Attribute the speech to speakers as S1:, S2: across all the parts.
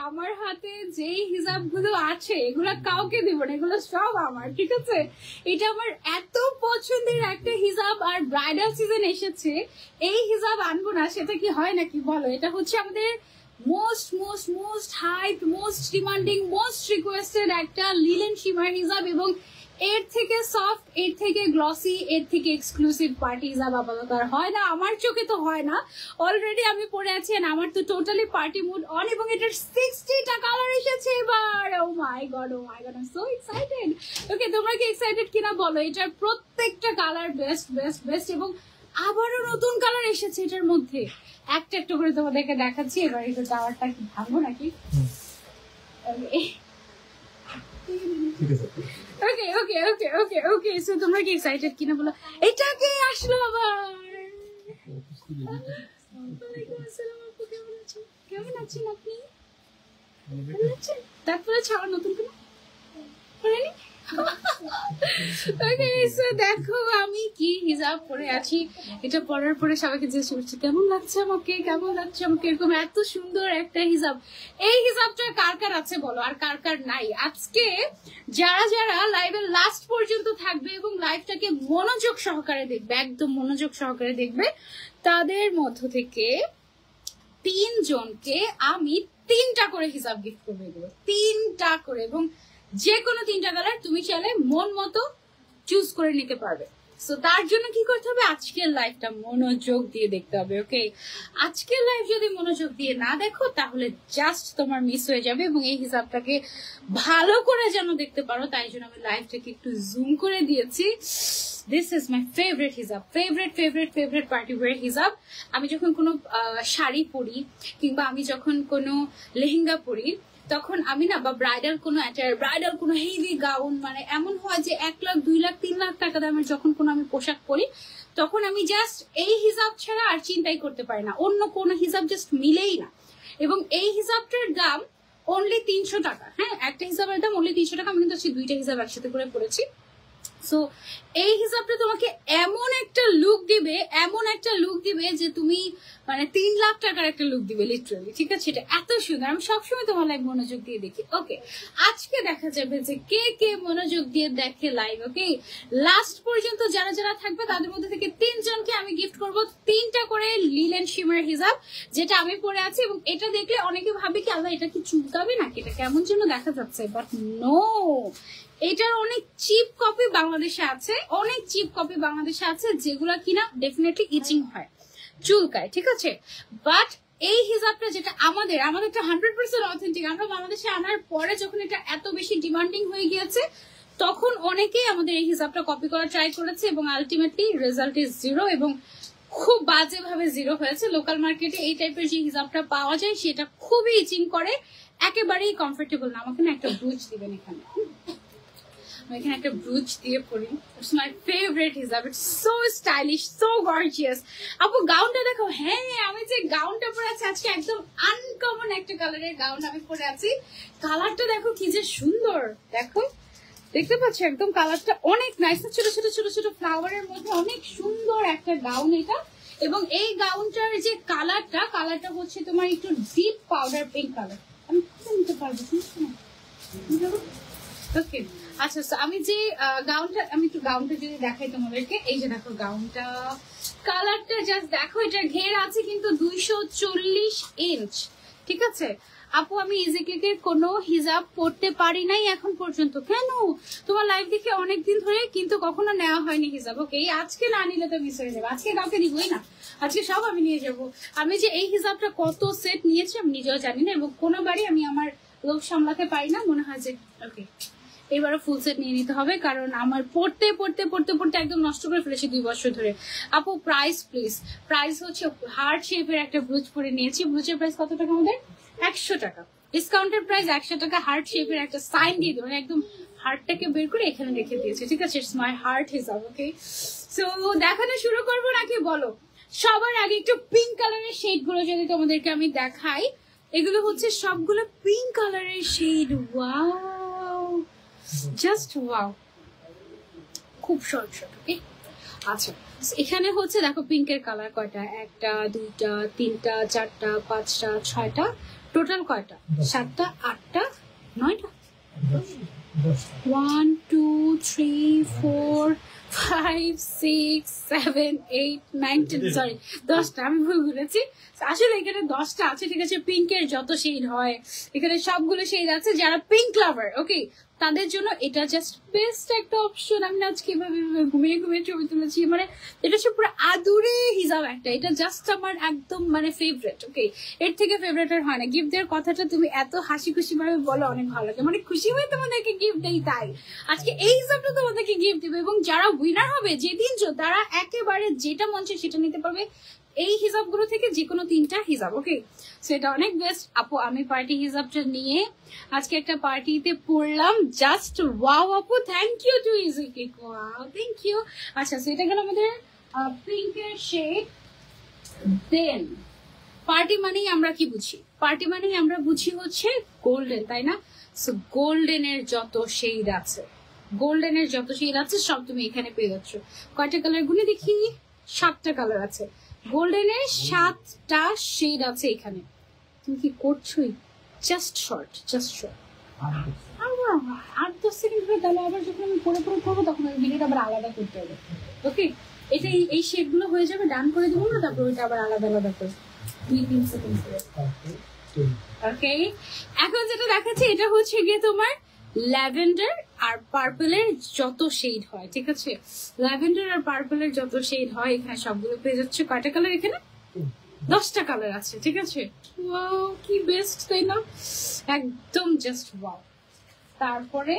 S1: আমার হাতে যেই হিজাব গুলো আছে এগুলো কাউকে দিব না, এগুলো সব আমার, ঠিক আছে? এটা আমার এত পছন্দের একটা হিজাব, আর ব্রাইডাল সিজন এসেছে, এই হিজাব আনবো না সেটা কি হয় নাকি বলো? এটা হচ্ছে আমাদের most most most hype, most demanding, most requested একটা লিলেন শিমার হিজাব, এবং এর থেকে সফট, এর থেকে গ্লসি, এর থেকে এক্সক্লুসিভ পার্টি হিজাব আপাতত আর হয় না, আমার চোখে তো হয় না। অলরেডি আমি পরে আছি আর আমার তো টোটালি পার্টি মুড অন, এবং এটার 60টা কালার এসেছে এবার। Oh my god, oh my god, I am so excited. Okay, তোমরা কি এক্সাইটেড কিনা বলো? এটার প্রত্যেকটা কালার বেস্ট বেস্ট বেস্ট, এবং আবারও নতুন কালার এসেছে এটার মধ্যে। একটা একটা করে তোমাদেরকে দেখাচ্ছি। এবার এটা টাওয়ারটা কি ভাঙবো নাকি? ওকে ওকে ওকে ওকে ওকে, সো তোমরা কি এক্সাইটেড কিনা বলো? এটা কে আসলো আবার? ওয়ালাইকুম আসসালাম আপু, কেমন আছেন? কেমন আছেন আপনি? ভালো আছেন? তারপরে ছাড়া নতুন কোনো করেনি? ওকে, সো দেখো আমি কি হিজাব পরে আছি। এটা পরার পরে সবাইকে জিজ্ঞেস করছি কেমন লাগছে আমাকে, কেমন লাগছে আমাকে, এরকম এত সুন্দর একটা হিজাব। এই হিজাবটা কার কার আছে বলো, আর কার কার নাই? আজকে যারা যারা লাইভের লাস্ট পর্যন্ত থাকবে এবং লাইভটাকে মনোযোগ সহকারে দেখবে, একদম মনোযোগ সহকারে দেখবে, তাদের মধ্য থেকে 3 জনকে আমি 3টা করে হিজাব গিফট করে দেবো, 3টা করে, এবং যে কোনো 3টা কালার তুমি চাইলে মন মতো চুজ করে নিতে পারবে। সো তার জন্য কি করতে হবে? আজকের লাইভটা মনোযোগ দিয়ে দেখতে হবে। ওকে, আজকের লাইভ যদি মনোযোগ দিয়ে না দেখো তাহলে জাস্ট তোমার মিস হয়ে যাবে, এবং এই হিসাবটাকে ভালো করে যেন দেখতে পারো তাই জন্য আমি লাইভটাকে একটু জুম করে দিয়েছি। দিস ইজ মাই ফেভারিট হিজাব, favourite favourite favourite party wear হিজাব। আমি যখন কোনো শাড়ি পরি কিংবা আমি যখন কোনো লেহেঙ্গা পরি তখন আমি না, বা ব্রাইডাল কোনো হেভি গাউন, মানে এমন হয় যে 1 লাখ 2 লাখ 3 লাখ টাকা দামের যখন কোনো আমি পোশাক পরি তখন আমি জাস্ট এই হিজাব ছাড়া আর চিন্তাই করতে পারি না, অন্য কোনো হিজাব জাস্ট মিলেই না। এবং এই হিজাবটার দাম অনলি 300 টাকা। হ্যাঁ, একটা হিজাবের দাম অনলি 300 টাকা। আমি কিন্তু 2টা হিজাব একসাথে করে পরেছি। সো এই হিসাবটা তোমাকে এমন একটা লুক দিবে, এমন একটা লুক দিবে যে তুমি মানে 3 লাখ টাকার একটা লুক দিবে লিটারালি, ঠিক আছে? এটা এত সুন্দর, আমি সবসময় তোমার লাইভ মনোযোগ দিয়ে দেখি। ওকে, আজকে দেখা যাবে যে কে কে মনোযোগ দিয়ে দেখে লাইভ। ওকে, লাস্ট পর্যন্ত যারা যারা থাকবে তাদের মধ্যে থেকে 3 জনকে আমি গিফট করব 3টা করে লিলেন শিমার হিজাব, যেটা আমি পরে আছি। এবং এটা দেখলে অনেকে ভাবে কি আল্লাহ এটা কি চুলকাবে নাকি, এটা কেমন যেন দেখা যাচ্ছে, বাট নো, এটার অনেক চিপ কপি বাংলাদেশে আছে, অনেক চিপ কপি বাংলাদেশে আছে যেগুলা কিনা ডেফিনেটলি ইচিং হয়, চুলকায়, ঠিক আছে? বাট এই হিজাবটা যেটা আমাদেরটা 100% অথেন্টিক। আমরা বাংলাদেশে আনার পরে যখন এটা এত বেশি ডিমান্ডিং হয়ে গিয়েছে তখন অনেকেই আমাদের এই হিজাবটা কপি করা ট্রাই করেছে এবং আলটিমেটলি রেজাল্ট ইজ 0, এবং খুব বাজেভাবে 0 হয়েছে। লোকাল মার্কেটে এই টাইপের যে হিজাবটা পাওয়া যায় সেটা খুবই ইচিং করে, একেবারেই কমফোর্টেবল না। আমাকে না একটা ব্রুচ দিবেন এখানে, এখানে একটা ব্রুচ দিয়ে পরি। ইটস মাই ফেভারিট হিজাব, it's so stylish, so gorgeous. আপু গাউনটা দেখো। হ্যাঁ, আমি যে গাউনটা পরে আছি আজকে একদম আনকমন একটা কালারের গাউন আমি পরে আছি। কালারটা দেখো কি যে সুন্দর, দেখো, দেখতে পাচ্ছ একদম কালারটা অনেক নাইস, ছোট ছোট ছোট ছোট ফ্লাওয়ারের মধ্যে অনেক সুন্দর একটা গাউন এটা। এবং এই গাউনটার যে কালারটা হচ্ছে তোমার একটু ডিপ পাউডার পিঙ্ক কালার। আমি নিতে পারবো? ওকে, আচ্ছা, আমি যে গাউনটা যদি দেখাই তোমাদেরকে, এই যে দেখো গাউনটা, কালারটা জাস্ট দেখো, এটা ঘের আছে কিন্তু 240 ইঞ্চ, ঠিক আছে? আপু আমি ইজিক্লিকে কোনো হিজাব পরতে পারি নাই এখন পর্যন্ত। কেন? তোমার লাইভ দেখে অনেকদিন ধরে কিন্তু কখনো নেওয়া হয়নি হিজাব। ওকে, আজকে না নিলে তো মিস হয়ে যাবে, আজকে কাউকে নিবই না, আজকে সব আমি নিয়ে যাব। আমি যে এই হিজাবটা কত সেট নিয়েছি আমি নিজেও জানি না, এবং কোনোবারই আমি আমার লোক সামলাতে পারি না, মনে হয় যে ওকে এবারও ফুল সেট নিয়ে নিতে হবে, কারণ আমার পড়তে পড়তে পড়তে পড়তে একদম নষ্ট করে ফেলেছি 2 বছর ধরে। আপু প্রাইস প্লিজ। প্রাইস হচ্ছে হার্ট শেপের একটা ব্রুচ পরে নিয়েছি। ব্রুচের প্রাইস কত টাকা আমাদের? 100 টাকা। ডিসকাউন্টের প্রাইস 100 টাকা। হার্ট শেপের একটা সাইন দিয়ে দেবো, একদম হার্টটাকে বের করে এখানে রেখে দিয়েছে, ঠিক আছে? ইটস মাই হার্ট হিসাব। ওকে, সো দেখানো শুরু করবো নাকি বলো? সবার আগে একটু পিঙ্ক কালারের শেড গুলো যদি তোমাদেরকে আমি দেখাই, এগুলো হচ্ছে সবগুলো পিঙ্ক কালারের শেড। ওয়াও, জাস্ট ওয়াও, খুব শর্ট শর্ট। ওকে, আচ্ছা এখানে হচ্ছে দেখো পিঙ্কের কালার কয়টা, 1টা 2টা 3টা 4টা 5টা 6টা, টোটাল কয়টা 7টা 8টা 9টা, 1 2 3 4 5 6 7 8 9 10, সরি 10টা, আমি ভুল বলেছি। আসলে এখানে 10টা আছে, ঠিক আছে। পিঙ্কের যত শেড হয় এখানে সবগুলো শেড আছে। যারা পিঙ্ক লাভার, ওকে, তাদের জন্য এটা জাস্ট বেস্ট একটা অপশন। আমি আজকে এভাবে ঘুমিয়ে ঘুমিয়ে ছবি তুলেছি, মানে এটা হচ্ছে পুরো আদুরে হিজাব একটা। এটা জাস্ট আমার একদম মানে ফেভারিট, ওকে, এর থেকে ফেভারিট আর হয় না। গিফট দেওয়ার কথাটা তুমি এত হাসি খুশি ভাবে বলো, অনেক ভালো লাগে, মানে খুশি হয়ে তোমাদেরকে গিফট দেই। তাই আজকে এই হিসাবটা তোমাদেরকে গিফট দেবে, এবং যারা উইনার হবে যেদিন তারা একেবারে যেটা মন চায় সেটা নিতে পারবে এই হিসাবগুলো থেকে, যে কোনো 3টা হিসাব, ওকে। সেটা অনেক বেস্ট। আপু আমি পার্টি হিসাবটা নিয়ে আজকে একটা পার্টিতে পড়লাম, জাস্ট ওয়াও আপু, thank you to easy cake, wow thank you. আচ্ছা, সেটা গেল আমাদের পিঙ্কের শেড। দেন পার্টি মানেই আমরা কি বুঝি? পার্টি মানেই আমরা বুঝি হচ্ছে গোল্ডেন, তাই না? সো গোল্ডেনের যত শেড আছে, গোল্ডেনের যত শেড আছে সব তুমি এখানে পেয়ে যাচ্ছ। কয়টা কালার গুনে দেখি? 7টা কালার আছে। গোল্ডেনের 7টা শেড আছে এখানে। তুমি কি করছোই? Just short, just short. 8-10 second ধরে তাহলে আবার যখন আমি পরে পরে করবো তখন ওই ভিডিওটা আবার আলাদা করতে হবে, ওকে। এটা এই শেড গুলো হয়ে যাবে, ডান করে দেবো না, তারপর ওইটা আবার আলাদা আলাদা করে 2-3 সেকেন্ড করে, ওকে। এখন যেটা দেখাচ্ছি এটা হচ্ছে গিয়ে তোমার ল্যাভেন্ডার আর পার্পলের যত শেড হয়, ঠিক আছে। ল্যাভেন্ডার আর পার্পলের যত শেড হয় এখানে সবগুলো পেয়ে যাচ্ছে। কয়টা কালার এখানে? 10টা কালার আছে, ঠিক আছে। ওয়াও কি বেস্ট, তাই না? একদম জাস্ট ওয়াও। তারপরে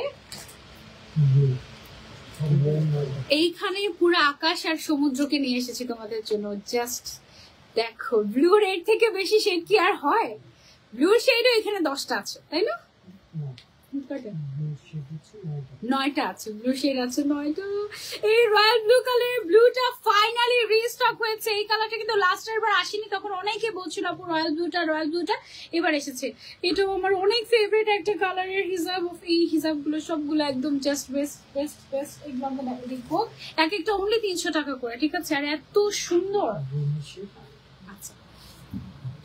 S1: এইখানে পুরো আকাশ আর সমুদ্রকে নিয়ে এসেছি তোমাদের জন্য। জাস্ট দেখো, ব্লু রেড থেকে বেশি শেড কি আর হয়? ব্লু শেডও এখানে 10টা আছে, তাই না? 9টা আছে, ব্লু শেড আছে 9টা। এই রয়্যাল ব্লু কালারের ব্লুটা ফাইনালি রিস্টক হয়েছে। এই কালারটা কিন্তু লাস্টের বার আসেনি, তখন অনেকে বলছিল আপু রয়্যাল ব্লুটা এবার এসেছে। এটাও আমার অনেক ফেভারিট একটা কালারের হিজাব। এই হিজাবগুলো সবগুলো একদম জাস্ট বেস্ট বেস্ট বেস্ট। এগুলো আমরা দেখবো এক একটা অনলি 300 টাকা করে, ঠিক আছে। আর এত সুন্দর। আচ্ছা,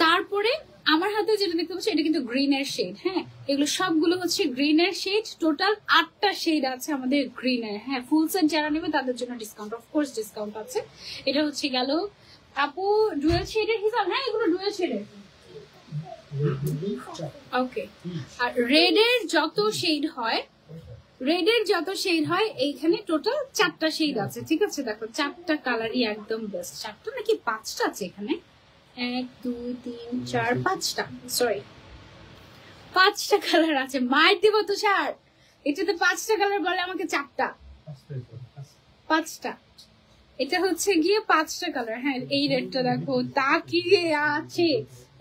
S1: তারপরে আমার হাতে যেটা দেখতে পাচ্ছি এটা কিন্তু গ্রিনের শেড, হ্যাঁ, এগুলো সবগুলো হচ্ছে গ্রিনের শেড। টোটাল 8টা শেড আছে আমাদের গ্রিনের, হ্যাঁ। ফুল সেট যারা নেবে তাদের জন্য ডিসকাউন্ট, অফকোর্স ডিসকাউন্ট আছে। এটা হচ্ছে গেল আপু ডুয়েল শেডের হিসাব, হ্যাঁ, এগুলো ডুয়েল শেডের, ওকে। আর রেডের যত শেড হয়, এইখানে টোটাল 4টা শেড আছে, ঠিক আছে। দেখো 4টা কালারই একদম বেস্ট। 4টা নাকি 5টা আছে এখানে? 1 2 3 4 5টা, সরি 5টা কালার আছে। মার দিব তো স্যার, এটাতে 5টা কালার বলে আমাকে 4টা, 5টা। এটা হচ্ছে গিয়ে 5টা কালার, হ্যাঁ। এই রেডটা দেখো তাকিয়ে আছে।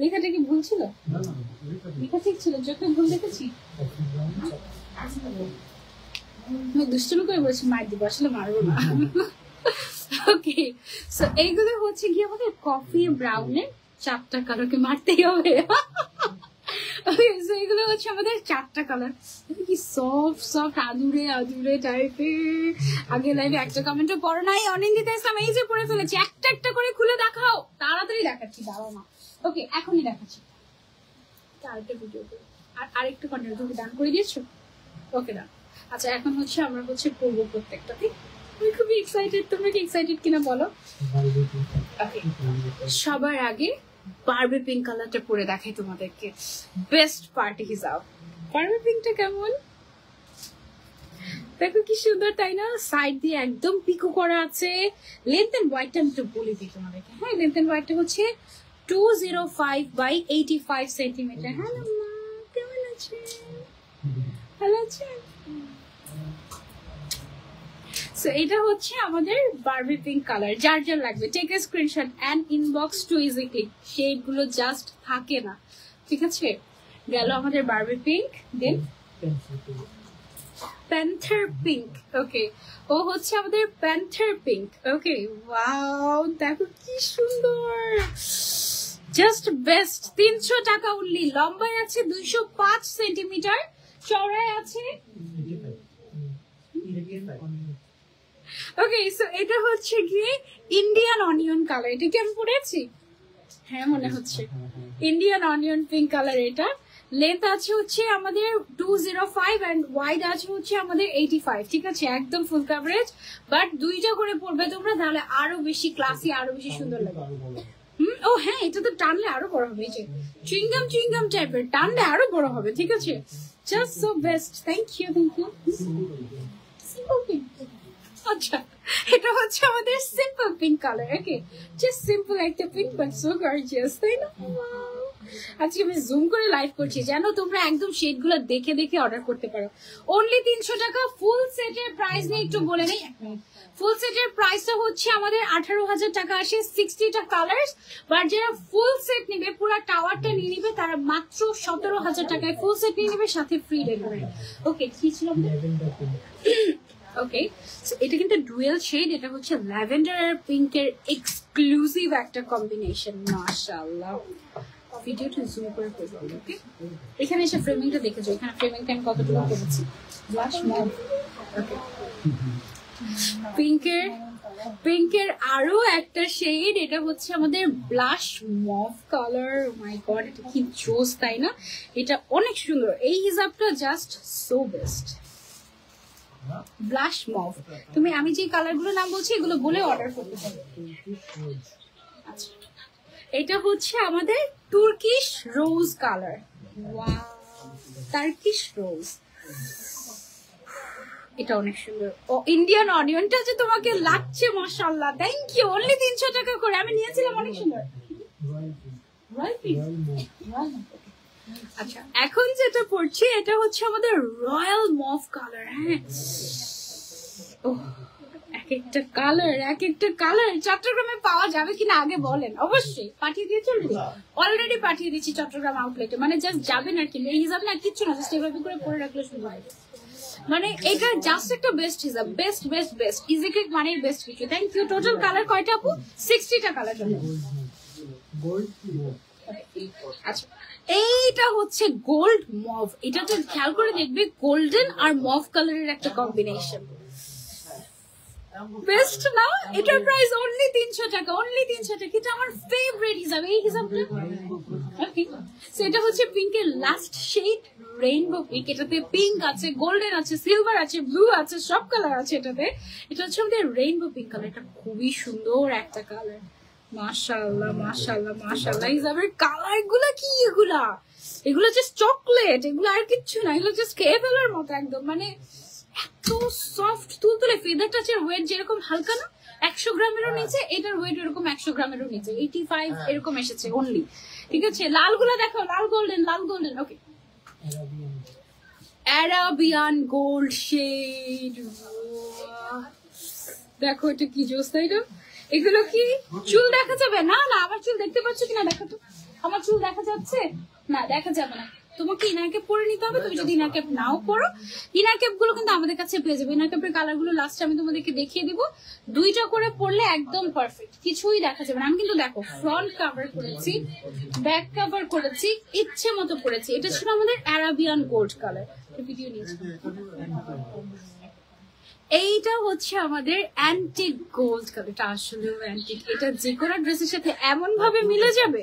S1: লেখাটা কি ভুল ছিল? লেখা ঠিক ছিল, চোখে ভুল দেখেছি। দুষ্টুমি করে বলেছি মার দিব, আসলে মারবো না, ওকে। সো এইগুলো হচ্ছে গিয়ে আমাদের কফি ব্রাউনের 4টা কালারকে মারতেই হবে। এগুলো হচ্ছে আমাদের 4টা কালার। কি সফট সফট আদুরে আদুরে টাইপের। আগে লাইভে একটা কমেন্টও পড়ো নাই। অনিন্দিতা ইসলাম এই যে পড়ে ফেলেছি, একটা একটা করে খুলে দেখাও। তাড়াতাড়ি দেখাচ্ছি, দাঁড়াও না, ওকে, এখনই দেখাচ্ছি। আরেকটা ভিডিও করে আরেকটু কন্টেন্ট তুমি ডান করে দিয়েছো, ওকে ডান। আচ্ছা, এখন হচ্ছে আমরা হচ্ছে পড়বো প্রত্যেকটা, ঠিক? আমি খুবই এক্সাইটেড, তোমরা কি এক্সাইটেড কিনা বলো? সবার আগে বারবি পিঙ্ক কালারটা পরে দেখাই তোমাদেরকে। বেস্ট পার্টি হিসাব। বারবি পিঙ্কটা কেমন দেখো, কি সুন্দর, তাই না? সাইড দিয়ে একদম পিকো করা আছে। লেন্থ এন্ড ওয়াইডটা আমি একটু বলে দিই তোমাদেরকে, হ্যাঁ। লেন্থ এন্ড ওয়াইডটা হচ্ছে 205/85 সেন্টিমিটার। হ্যালো মা, কেমন আছেন? ভালো আছেন? সো এটা হচ্ছে আমাদের বারবি পিঙ্ক কালার। যার যার লাগবে take a screenshot and inbox to easy click. Shade গুলো জাস্ট থাকে না, ঠিক আছে। গেল আমাদের Barbie pink. Then panther pink, okay. ও হচ্ছে আমাদের প্যান্থার পিঙ্ক, ওকে। ওয়াও, দেখো কি সুন্দর, জাস্ট বেস্ট। 300 টাকা অনলি। লম্বায় আছে 205 সেন্টিমিটার, চওড়ায় আছে ওকে, সো এটা হচ্ছে গিয়ে ইন্ডিয়ান অনিয়ন কালার। এটা কি আমি পরেছি? হ্যাঁ মনে হচ্ছে ইন্ডিয়ান অনিয়ন পিঙ্ক কালার। এটা লেন্থ আছে হচ্ছে আমাদের 205 এন্ড ওয়াইড আছে হচ্ছে আমাদের 85। ঠিক আছে, একদম ফুল কভারেজ। বাট দুইটা করে পরবে তোমরা, তাহলে আরো বেশি ক্লাসি, আরো বেশি সুন্দর লাগবে। ও হ্যাঁ, এটা তো টানলে আরো বড় হবে। এই যে চুইংগাম চুইংগাম টাইপের, টানলে আরো বড় হবে। ঠিক আছে, just so best. Thank you, thank you. আচ্ছা, এটা হচ্ছে আমাদের simple pink colour. Okay, just simple একটা পিঙ্ক বাট সো গর্জিয়াস, তাই না? আজকে আমি জুম করে লাইভ করছি যেন তোমরা একদম শেড গুলো দেখে দেখে অর্ডার করতে পারো। অনলি 300 টাকা। ফুল সেটের প্রাইস নিয়ে একটু বলে নেই। ফুল সেটের প্রাইসটা হচ্ছে আমাদের 18,000 টাকা আসে, 60টা কালার্স। বাট যারা ফুল সেট নিবে, পুরো টাওয়ারটা নিয়ে নিবে, তারা মাত্র 17,000 টাকায় ফুল সেট নিয়ে নিবে, সাথে ফ্রি ডেলিভারি। ওকে, কি ছিল? ওকে, এটা কিন্তু ডুয়েল শেড। এটা হচ্ছে ল্যাভেন্ডার আর পিঙ্কের এক্সক্লুসিভ একটা কম্বিনেশন। মাশাআল্লাহ, ভিডিওটা জুম করে করবো। ওকে, এখানে এসে ফ্রেমিংটা দেখেছো, এখানে ফ্রেমিংটা আমি কতটুকু করেছি। Blush mauve. ওকে, পিঙ্কের আরো একটা শেড। এটা হচ্ছে আমাদের ব্লাশ মভ কালার। মাই গড, এটা কি জোস, তাই না? এটা অনেক সুন্দর। এই হিসাবটা just so best. Blush mauve. তুমি আমি যে কালার গুলো নাম বলছি এগুলো বলে অর্ডার করতে পারো। আচ্ছা, এটা হচ্ছে আমাদের Turkish rose colour. Wow, Turkish rose. এটা অনেক সুন্দর। ও ইন্ডিয়ান অনিয়নটা যে তোমাকে লাগছে, মাশাআল্লাহ, থ্যাংক ইউ। অনলি 300 টাকা করে। আমি নিয়েছিলাম, অনেক সুন্দর। আচ্ছা, এখন যেটা পড়ছি এটা হচ্ছে আমাদের রয়্যাল মভ কালার। হ্যাঁ, এক একটা কালার চট্টগ্রামে পাওয়া যাবে কিনা আগে বলেন। অবশ্যই পাঠিয়ে দিয়ে চলবে, অলরেডি পাঠিয়ে দিচ্ছি চট্টগ্রাম আউটলেটে। মানে জাস্ট যাবেন আর কি, এই হিসাব না কিচ্ছু না, জাস্ট এভাবে করে পরে রাখলে সুন্দর হয়। মানে এটা জাস্ট একটা বেস্ট হিসাব, best best best. Easy click মানে বেস্ট কিছু। Thank you. টোটাল কালার কয়টা আপু? 60টা কালার জন্য। আচ্ছা, এইটা হচ্ছে গোল্ড মভ। এটাতে খেয়াল করে দেখবে গোল্ডেন আর মভ কালারের একটা কম্বিনেশন। বেস্ট না? এটার প্রাইস অনলি 300 টাকা। অনলি 300 টাকা। এটা আমার ফেভারিট হিসাব, এই হিসাবটা। ওকে, সো এটা হচ্ছে পিঙ্কের লাস্ট শেড, রেইনবো পিঙ্ক। এটাতে পিঙ্ক আছে, গোল্ডেন আছে, সিলভার আছে, ব্লু আছে, সব কালার আছে এটাতে। এটা হচ্ছে আমাদের রেইনবো পিঙ্ক কালার। এটা খুবই সুন্দর একটা কালার। মাশাআল্লাহ, মাশাআল্লাহ, মাশাআল্লাহ। হিসাবের কালার গুলা কি এগুলা? এগুলো জাস্ট চকলেট, এগুলো আর কিচ্ছু না। এগুলো জাস্ট খেয়ে ফেলার মতো একদম। মানে এত সফট, তুলতুলে। ফেদার টাচের ওয়েট যেরকম হালকা না, 100 গ্রামেরও নিচে। এটার ওয়েট এরকম 100 গ্রামেরও নিচে, 85 এরকম এসেছে অনলি। ঠিক আছে, লাল গুলা দেখো, লাল গোল্ডেন, লাল গোল্ডেন। ওকে, অ্যারাবিয়ান গোল্ড শেড। দেখো এটা কি জোস, তাই না? এগুলো কি চুল দেখা যাবে? না না, আমার চুল দেখতে পাচ্ছ কিনা দেখো তো। আমার চুল দেখা যাচ্ছে না? দেখা যাবে না। তোমাকে ইনার ক্যাপ পরে নিতে হবে। তুমি যদি ইনার ক্যাপ নাও পরো, ইনার ক্যাপ গুলো কিন্তু আমাদের কাছে পেয়ে যাবে। ইনার ক্যাপের কালার গুলো লাস্টে আমি তোমাদেরকে দেখিয়ে দিব। 2টা করে পরলে একদম পারফেক্ট, কিছুই দেখা যাবে না। আমি কিন্তু দেখো ফ্রন্ট কভার করেছি, ব্যাক কভার করেছি, ইচ্ছে মতো করেছি। এটা ছিল আমাদের অ্যারাবিয়ান গোল্ড কালার। ভিডিও নিয়েছি। এইটা হচ্ছে আমাদের অ্যান্টিক গোল্ড কালার। এটা আসলেও অ্যান্টিক। এটা যে কোনো ড্রেসের সাথে এমন ভাবে মিলে যাবে,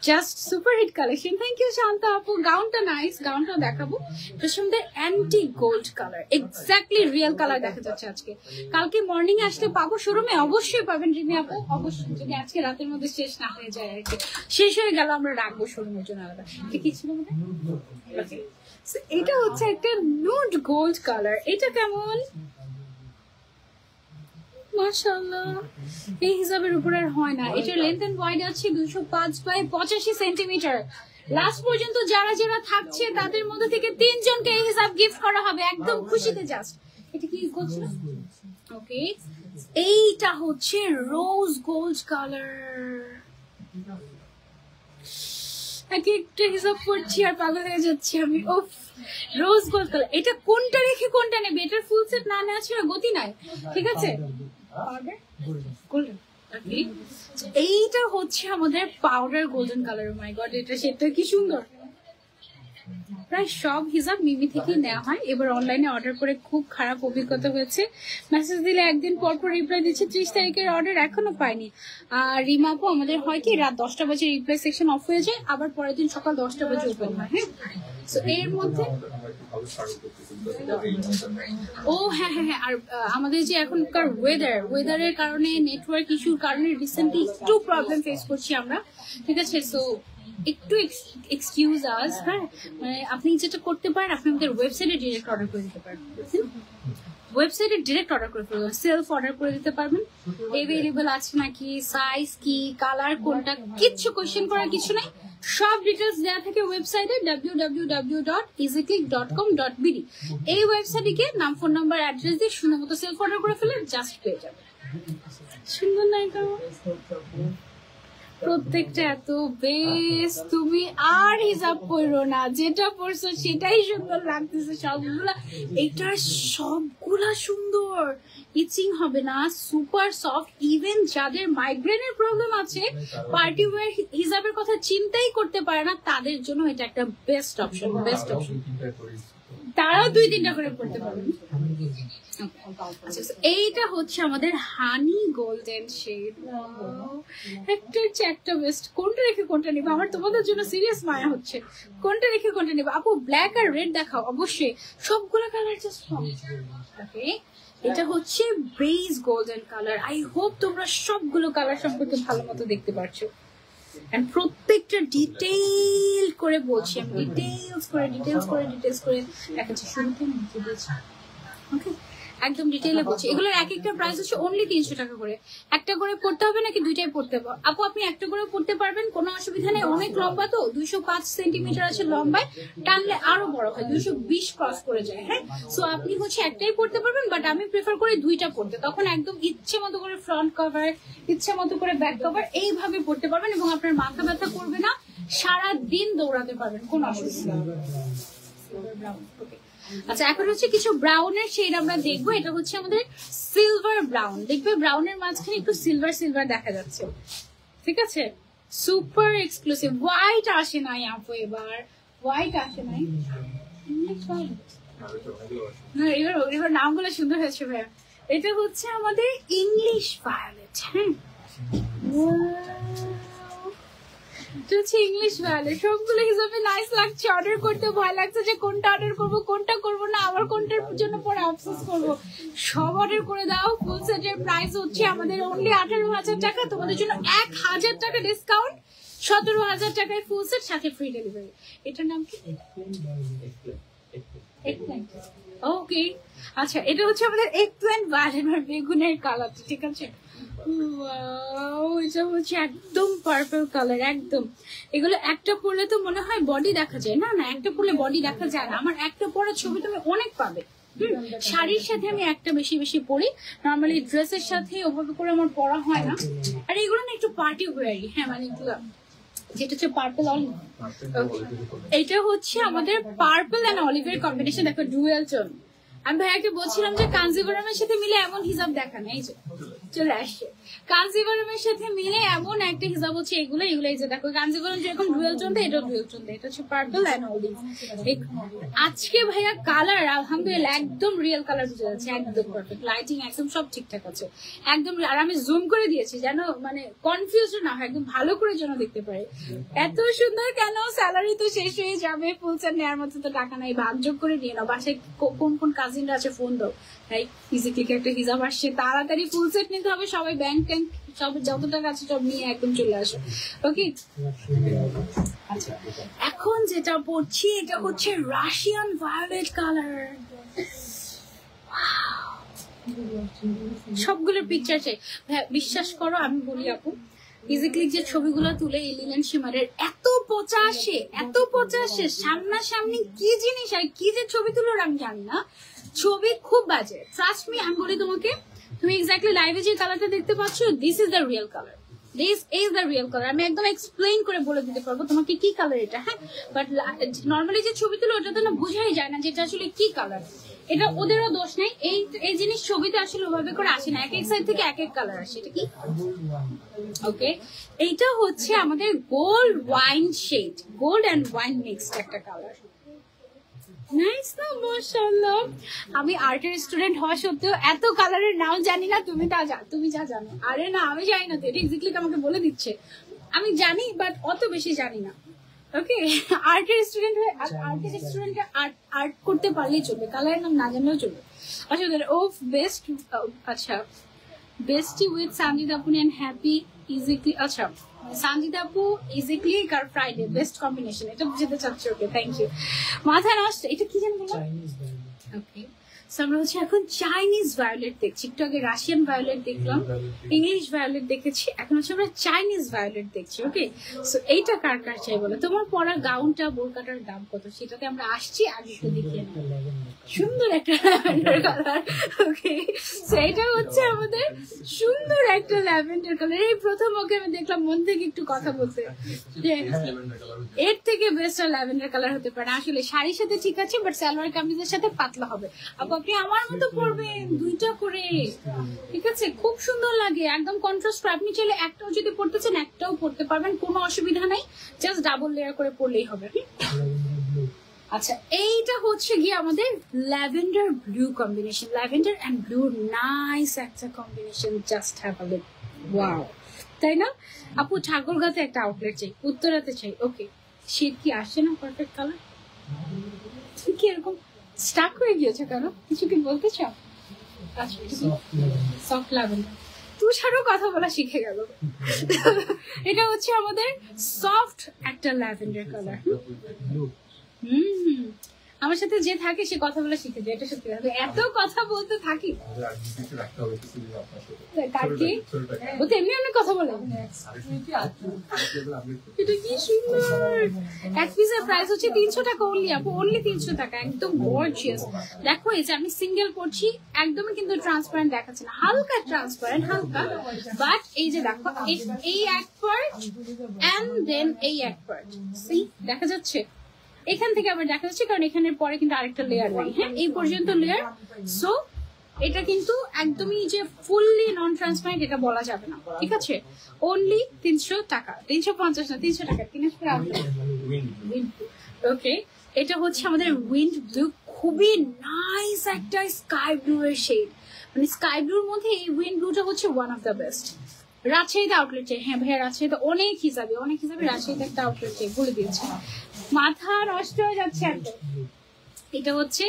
S1: just super hit collection. Thank you Shanta আপু। গাউনটা নাইস, গাউনটা দেখাবো। এটার সঙ্গে antique gold colour, exactly real colour দেখা যাচ্ছে আজকে। কালকে মর্নিং আসলে পাবো শোরুমে, অবশ্যই পাবেন রিমি আপু, অবশ্যই। যদি আজকে রাতের মধ্যে শেষ না হয়ে যায় আর কি। শেষ হয়ে গেল আমরা রাখবো শোরুমের জন্য আলাদা। এটা কি ছিল? এটা হচ্ছে একটা নুড গোল্ড কালার। এটা কেমন? মাশাআল্লাহ, এই হিসাবের উপর আর হয় না। এটার লেন্থ এন্ড ওয়াইড আছে 205 বাই 85 সেন্টিমিটার। লাস্ট পর্যন্ত যারা যারা থাকছে তাদের মধ্যে থেকে 3 জনকে এই হিসাব গিফট করা হবে, একদম খুশিতে। জাস্ট এটা কি করছিল? ওকে, এইটা হচ্ছে রোজ গোল্ড কালার। একটা হিসাব করছি আর পাগল হয়ে যাচ্ছি আমি। ওফ, রোজ গোল্ড কালার। এটা কোনটা রেখে কোনটা নেবে? এটার ফুল সেট না নেওয়া ছিল গতি নাই। ঠিক আছে, এইটা হচ্ছে আমাদের পাউডার গোল্ডেন কালার। মাই গড, এটা সেটা কি সুন্দর। প্রায় সব হিজাব মিমি থেকেই নেওয়া হয়। এবার অনলাইনে অর্ডার করে খুব খারাপ অভিজ্ঞতা হয়েছে। মেসেজ দিলে একদিন পর পর রিপ্লাই দিচ্ছে, 30 তারিখের অর্ডার এখনো পাইনি। আর রিমা আপু আমাদের হয় কি রাত 10টা বাজে রিপ্লাই সেকশন অফ হয়ে যায়, আবার পরের দিন সকাল 10টা বাজে ওপেন হয়। হ্যাঁ, তো এর মধ্যে ও হ্যাঁ হ্যাঁ হ্যাঁ, আর আমাদের যে এখনকার ওয়েদারের কারণে, নেটওয়ার্ক ইস্যুর কারণে রিসেন্টলি একটু প্রবলেম ফেস করছি আমরা, ঠিক আছে? সো একটু এক্সকিউজ আস। হ্যাঁ, মানে আপনি যেটা করতে পারেন, আপনি আমাদের ওয়েবসাইটে ডিরেক্ট অর্ডার করে দিতে পারেন। ওয়েবসাইটে ডিরেক্ট অর্ডার করে ফেলবেন, সেলফ অর্ডার করে দিতে পারবেন। এভেলেবল আছে নাকি, সাইজ কি, কালার কোনটা, কিচ্ছু কোয়েশ্চেন করার কিছু নাই। সব ডিটেলস দেওয়া থাকে ওয়েবসাইটে www.easyclick.com.bd। এই ওয়েবসাইটে গিয়ে নাম, ফোন নাম্বার, অ্যাড্রেস দিয়ে সুন্দর মতো সেলফ অর্ডার করে ফেলে জাস্ট পেয়ে যাবে। সুন্দর না এটা? প্রত্যেকটা এত বেশ, তুমি আর হিসাব করো না, যেটা পড়ছো সেটাই সুন্দর লাগতেছে সবগুলা। এটা সবগুলা সুন্দর, ইচিং হবে না, সুপার সফট। ইভেন যাদের মাইগ্রেনের প্রবলেম আছে, পার্টি ওয়্যার হিসাবের কথা চিন্তাই করতে পারে না, তাদের জন্য এটা একটা বেস্ট অপশন। তারাও 2-3টা করে পড়তে পারবেন। এইটা হচ্ছে আমাদের হানি গোল্ডেন শেড। একটার চেয়ে একটা বেস্ট। কোনটা রেখে কোনটা নিবো? আমার তোমাদের জন্য সিরিয়াস মায়া হচ্ছে, কোনটা রেখে কোনটা নিবো। আপু ব্ল্যাক আর রেড দেখাও অবশ্যই, সবগুলো কালার জাস্ট। এটা হচ্ছে beige golden colour. I hope তোমরা সবগুলো কালার সম্পর্কে ভালো মতো দেখতে পাচ্ছো। প্রত্যেকটা ডিটেইল করে বলছি আমি, ডিটেলস করে দেখাচ্ছি। শুরুতে নিচে দিয়েছি, ওকে, একদম ডিটেইলে বলছি। এগুলোর এক একটা প্রাইস হচ্ছে অনলি 300 টাকা করে। একটা করে পড়তে হবে নাকি দুইটাই পড়তে হবে? আপু আপনি একটা করে পড়তে পারবেন, কোনো অসুবিধা নেই। অনেক লম্বা তো, 205 সেন্টিমিটার আছে লম্বায়, টানলে আরো বড় হয়, 220 ক্রস করে যায়। হ্যাঁ, সো আপনি হচ্ছে একটাই পড়তে পারবেন, বাট আমি প্রেফার করি দুইটা পড়তে। তখন একদম ইচ্ছে মতো করে ফ্রন্ট কভার, ইচ্ছে মতো করে ব্যাক কভার এইভাবে পড়তে পারবেন, এবং আপনার মাথা ব্যথা করবে না, সারা দিন দৌড়াতে পারবেন, কোনো অসুবিধা নেই। আচ্ছা, এখন হচ্ছে কিছু ব্রাউনের শেড আমরা দেখবো। এটা হচ্ছে আমাদের সিলভার ব্রাউন। দেখবে ব্রাউনের মাঝখানে একটু সিলভার সিলভার দেখা যাচ্ছে, ঠিক আছে? Super exclusive. হোয়াইট আসে নাই আপু, এবার হোয়াইট আসে নাই। এবার নামগুলো সুন্দর হয়েছে ভাইয়া। এটা হচ্ছে আমাদের ইংলিশ ভায়োলেট। হ্যাঁ, ইংলিশ ভায়োলেট সবগুলো হিসাবে নাইস লাগছে। অর্ডার করতে ভয় লাগছে যে কোনটা অর্ডার করবো, কোনটা করবো না, আবার কোনটার জন্য পরে আফসোস করবো। সব অর্ডার করে দাও। ফুল সেটের প্রাইস হচ্ছে আমাদের অনলি 18,000 টাকা। তোমাদের জন্য 1,000 টাকা ডিসকাউন্ট, 17,000 টাকায় ফুল সেট, সাথে ফ্রি ডেলিভারি। এটার নাম কি? ওকে, আচ্ছা, এটা হচ্ছে আমাদের এগপ্ল্যান্ট ভায়োলেট, বেগুনের কালার, ঠিক আছে? এটা হচ্ছে একদম পার্পল কালার, একদম। এগুলো একটা পরলে তো মনে হয় বডি দেখা যায়, না না, একটা পরলে বডি দেখা যায় না। আমার একটা পরার ছবি তুমি অনেক পাবে। শাড়ির সাথে আমি একটা বেশি বেশি পরি, নর্মালি ড্রেসের সাথে ওভাবে করে আমার পরা হয় না। আর এগুলো না একটু পার্টি ওয়্যারই। হ্যাঁ, মানে যেটা হচ্ছে পার্পল অলিভ। এটা হচ্ছে আমাদের পার্পল এন্ড অলিভের কম্বিনেশন। দেখো ডুয়েল টোন। আমি ভাইয়াকে বলছিলাম যে কাঞ্জিভারামের সাথে মিলে এমন হিসাব দেখা নেই, যে চলে আসছে। কাঞ্জিভারামের সাথে মিলে এমন একটা হিসাব হচ্ছে এগুলো। এই যে দেখো, কাঞ্জিভারাম যেরকম ডুয়েল টোন, এটা ডুয়েল টোন, এটা হচ্ছে পার্পল এন্ড অলিভ। আজকে ভাইয়া কালার আলহামদুলিল্লাহ একদম রিয়েল কালার বুঝে যাচ্ছে, একদম পারফেক্ট। লাইটিং একদম সব ঠিকঠাক আছে, একদম। আর আমি জুম করে দিয়েছি যেন মানে কনফিউজ না হয়, একদম ভালো করে যেন দেখতে পারে। এত সুন্দর কেন? স্যালারি তো শেষ হয়ে যাবে, ফুল সেট নেওয়ার মতো তো টাকা নাই, ভাগযোগ করে নিয়ে নাও। বাসায় কোন কোন কাজিনরা আছে ফোন দাও, তাই ইজি ক্লিকে একটা হিসাব আসছে, তাড়াতাড়ি ফুল সেট নিতে হবে। সবাই ব্যাংক ট্যাঙ্ক সব যত টাকা আছে সব নিয়ে একদম চলে আসো, ওকে? আচ্ছা, এখন যেটা পড়ছি এটা হচ্ছে রাশিয়ান ভায়োলেট কালার। সবগুলো পিকচার চাই, বিশ্বাস করো। আমি বলি আপু, ইজি ক্লিক যে ছবিগুলো তুলে লিনেন শিমারের, এত পচা আসে সামনাসামনি। কি জিনিস আর কি যে ছবি তুলো আমি জানি না, ছবি খুব বাজে। ট্রাস্ট মি, আমি বলি তোমাকে, তুমি এক্স্যাক্টলি লাইভে যে কালারটা দেখতে পাচ্ছ, this is the real colour. আমি একদম এক্সপ্লেইন করে বলে দিতে পারবো তোমাকে কি কালার এটা। হ্যাঁ, বাট নর্মালি যে ছবি তুলো ওটাতে না বোঝাই যায় না যে এটা আসলে কি কালার। এটা ওদেরও দোষ নাই, এই জিনিস ছবিতে আসলে ওভাবে করে আসে না, এক এক সাইড থেকে এক এক কালার আসে। এটা কি? ওকে, এইটা হচ্ছে আমাদের gold wine shade, gold and wine mixed একটা কালার। নাইস না, মাশাআল্লাহ। আমি আর্টের স্টুডেন্ট হওয়া সত্ত্বেও এত কালারের নাম জানি না, তুমি যা জানো। আরে না, আমি জানি না তো, এটা এক্স্যাক্টলি আমাকে বলে দিচ্ছে। আমি জানি বাট অত বেশি জানি না। ওকে, আর্টের স্টুডেন্ট হয়ে আর্টের স্টুডেন্ট আর্ট করতে পারলেই চলবে, কালারের নাম না জানলেও চলবে। আচ্ছা, ও বেস্ট, আচ্ছা বেস্টি উইথ সানজিদ আপনি এন্ড হ্যাপি ইজিকলি। আচ্ছা, সানজিদ আপু ইজিকলি কার ফ্রাইডে বেস্ট কম্বিনেশন, এটা বুঝতে চাচ্ছি। ওকে, থ্যাংক ইউ। মাথা নষ্ট, এটা কি জানি বলো। ওকে, সো আমরা হচ্ছে এখন চাইনিজ ভায়োলেট দেখছি। একটু আগে রাশিয়ান ভায়োলেট দেখলাম, ইংলিশ ভায়োলেট দেখেছি, এখন হচ্ছে আমরা চাইনিজ ভায়োলেট দেখছি। ওকে, সো এইটা কার কার চাই বলো। তোমার পরা গাউনটা বোরকাটার দাম কত সেটাতে আমরা আসছি, আগে একটু দেখিয়ে নেব। সুন্দর একটা ল্যাভেন্ডার কালার। ওকে, সো এটা হচ্ছে আমাদের সুন্দর একটা ল্যাভেন্ডার কালার। এই প্রথম ওকে আমি দেখলাম মন থেকে একটু কথা বলতে, যে এর থেকে বেস্ট ল্যাভেন্ডার কালার হতে পারে। আসলে শাড়ির সাথে ঠিক আছে, বাট সালোয়ার কামিজের সাথে পাতলা হবে। আপনি আমার মতো পরবেন দুইটা করে, ঠিক আছে, খুব সুন্দর লাগে, একদম কন্ট্রাস্ট। আপনি চাইলে একটাও যদি পরতে চান একটাও পরতে পারবেন, কোনো অসুবিধা নাই, জাস্ট ডাবল লেয়ার করে পরলেই হবে। আচ্ছা, এইটা হচ্ছে গিয়ে আমাদের lavender blue combination, lavender and blue, nice একটা combination, just have a look, wow, তাই না আপু? ঠাকুরগাঁতে একটা আউটলেট চাই, উত্তরাতে চাই। ওকে, শীত কি আসছে না পারফেক্ট কালার? কি এরকম স্টাক হয়ে গিয়েছে কেন, কিছু কি বলতে চাও? আচ্ছা, সফট ল্যাভেন্ডার, তুষারও কথা বলা শিখে গেল। এটা হচ্ছে আমাদের সফট একটা ল্যাভেন্ডার কালার। আমার সাথে যে থাকে সে কথা বলা শিখে যায়, এটা সত্যি কথা। এত কথা বলতে থাকি, এমনি অনেক কথা বলে। এটা কি সুন্দর, এক পিসের প্রাইস হচ্ছে 300 টাকা অনলি আপু, অনলি 300 টাকা, একদম গর্জিয়াস। দেখো এই যে আমি সিঙ্গেল পড়ছি, একদমই কিন্তু ট্রান্সপারেন্ট দেখাচ্ছে না, হালকা ট্রান্সপারেন্ট, হালকা, বাট এই যে দেখো এই এক পার্ট এন্ড দেন এই এক পার্ট, সি দেখা যাচ্ছে, এখান থেকে আবার দেখা যাচ্ছে, কারণ এখানের পরে কিন্তু আরেকটা লেয়ার নাই। হ্যাঁ, এই পর্যন্ত লেয়ার। সো এটা কিন্তু একদমই যে ফুললি নন ট্রান্সপারেন্ট এটা বলা যাবে না, ঠিক আছে। অনলি 300 টাকা, 350 না, 300 টাকা। ওকে, এটা হচ্ছে আমাদের উইন্ড ব্লু, খুবই নাইস একটা স্কাই ব্লু এর শেড, মানে স্কাই ব্লুর মধ্যে এই উইন্ড ব্লুটা হচ্ছে ওয়ান অফ দ্য বেস্ট। রাজশাহীতে আউটলেট চাই, হ্যাঁ ভাইয়া রাজশাহীতে অনেক হিসাবে রাজশাহীতে একটা আউটলেট চাই, বলে দিয়েছে। মাথা নষ্ট হয়ে যাচ্ছে এত। এটা হচ্ছে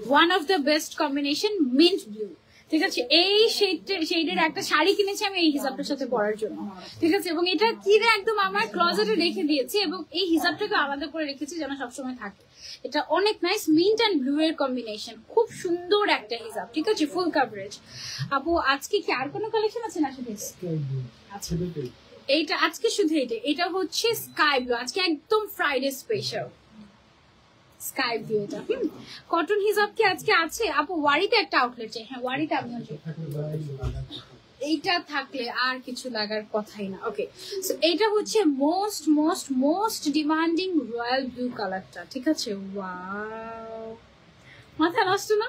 S1: one of the best combination, mint blue, ঠিক আছে। এই শেডের একটা শাড়ি কিনেছি আমি এই হিসাবটার সাথে পরার জন্য, ঠিক আছে, এবং এটা কিনে একদম আমার ক্লোজেটে রেখে দিয়েছি, এবং এই হিসাবটাকে আলাদা করে রেখেছি যেন সবসময় থাকে। এটা অনেক নাইস, মিন্ট অ্যান্ড ব্লু এর কম্বিনেশন, খুব সুন্দর একটা হিসাব, ঠিক আছে, ফুল কাভারেজ। আপু আজকে কি আর কোনো কালেকশন আছে না? শুধু আচ্ছা, এইটা আজকে শুধু এটা হচ্ছে স্কাই ব্লু, আজকে একদম ফ্রাইডে স্পেশাল স্কাই ব্লু। এটা কটন হিসাব কি আজকে আছে আপু? ওয়ারিতে একটা আউটলেট চাই, হ্যাঁ ওয়ারিতে আমিও চাই। এইটা থাকলে আর কিছু লাগার কথাই না। ওকে, সো এইটা হচ্ছে most most most demanding royal blue কালারটা, ঠিক আছে। ওয়াও, মাথা নষ্ট না,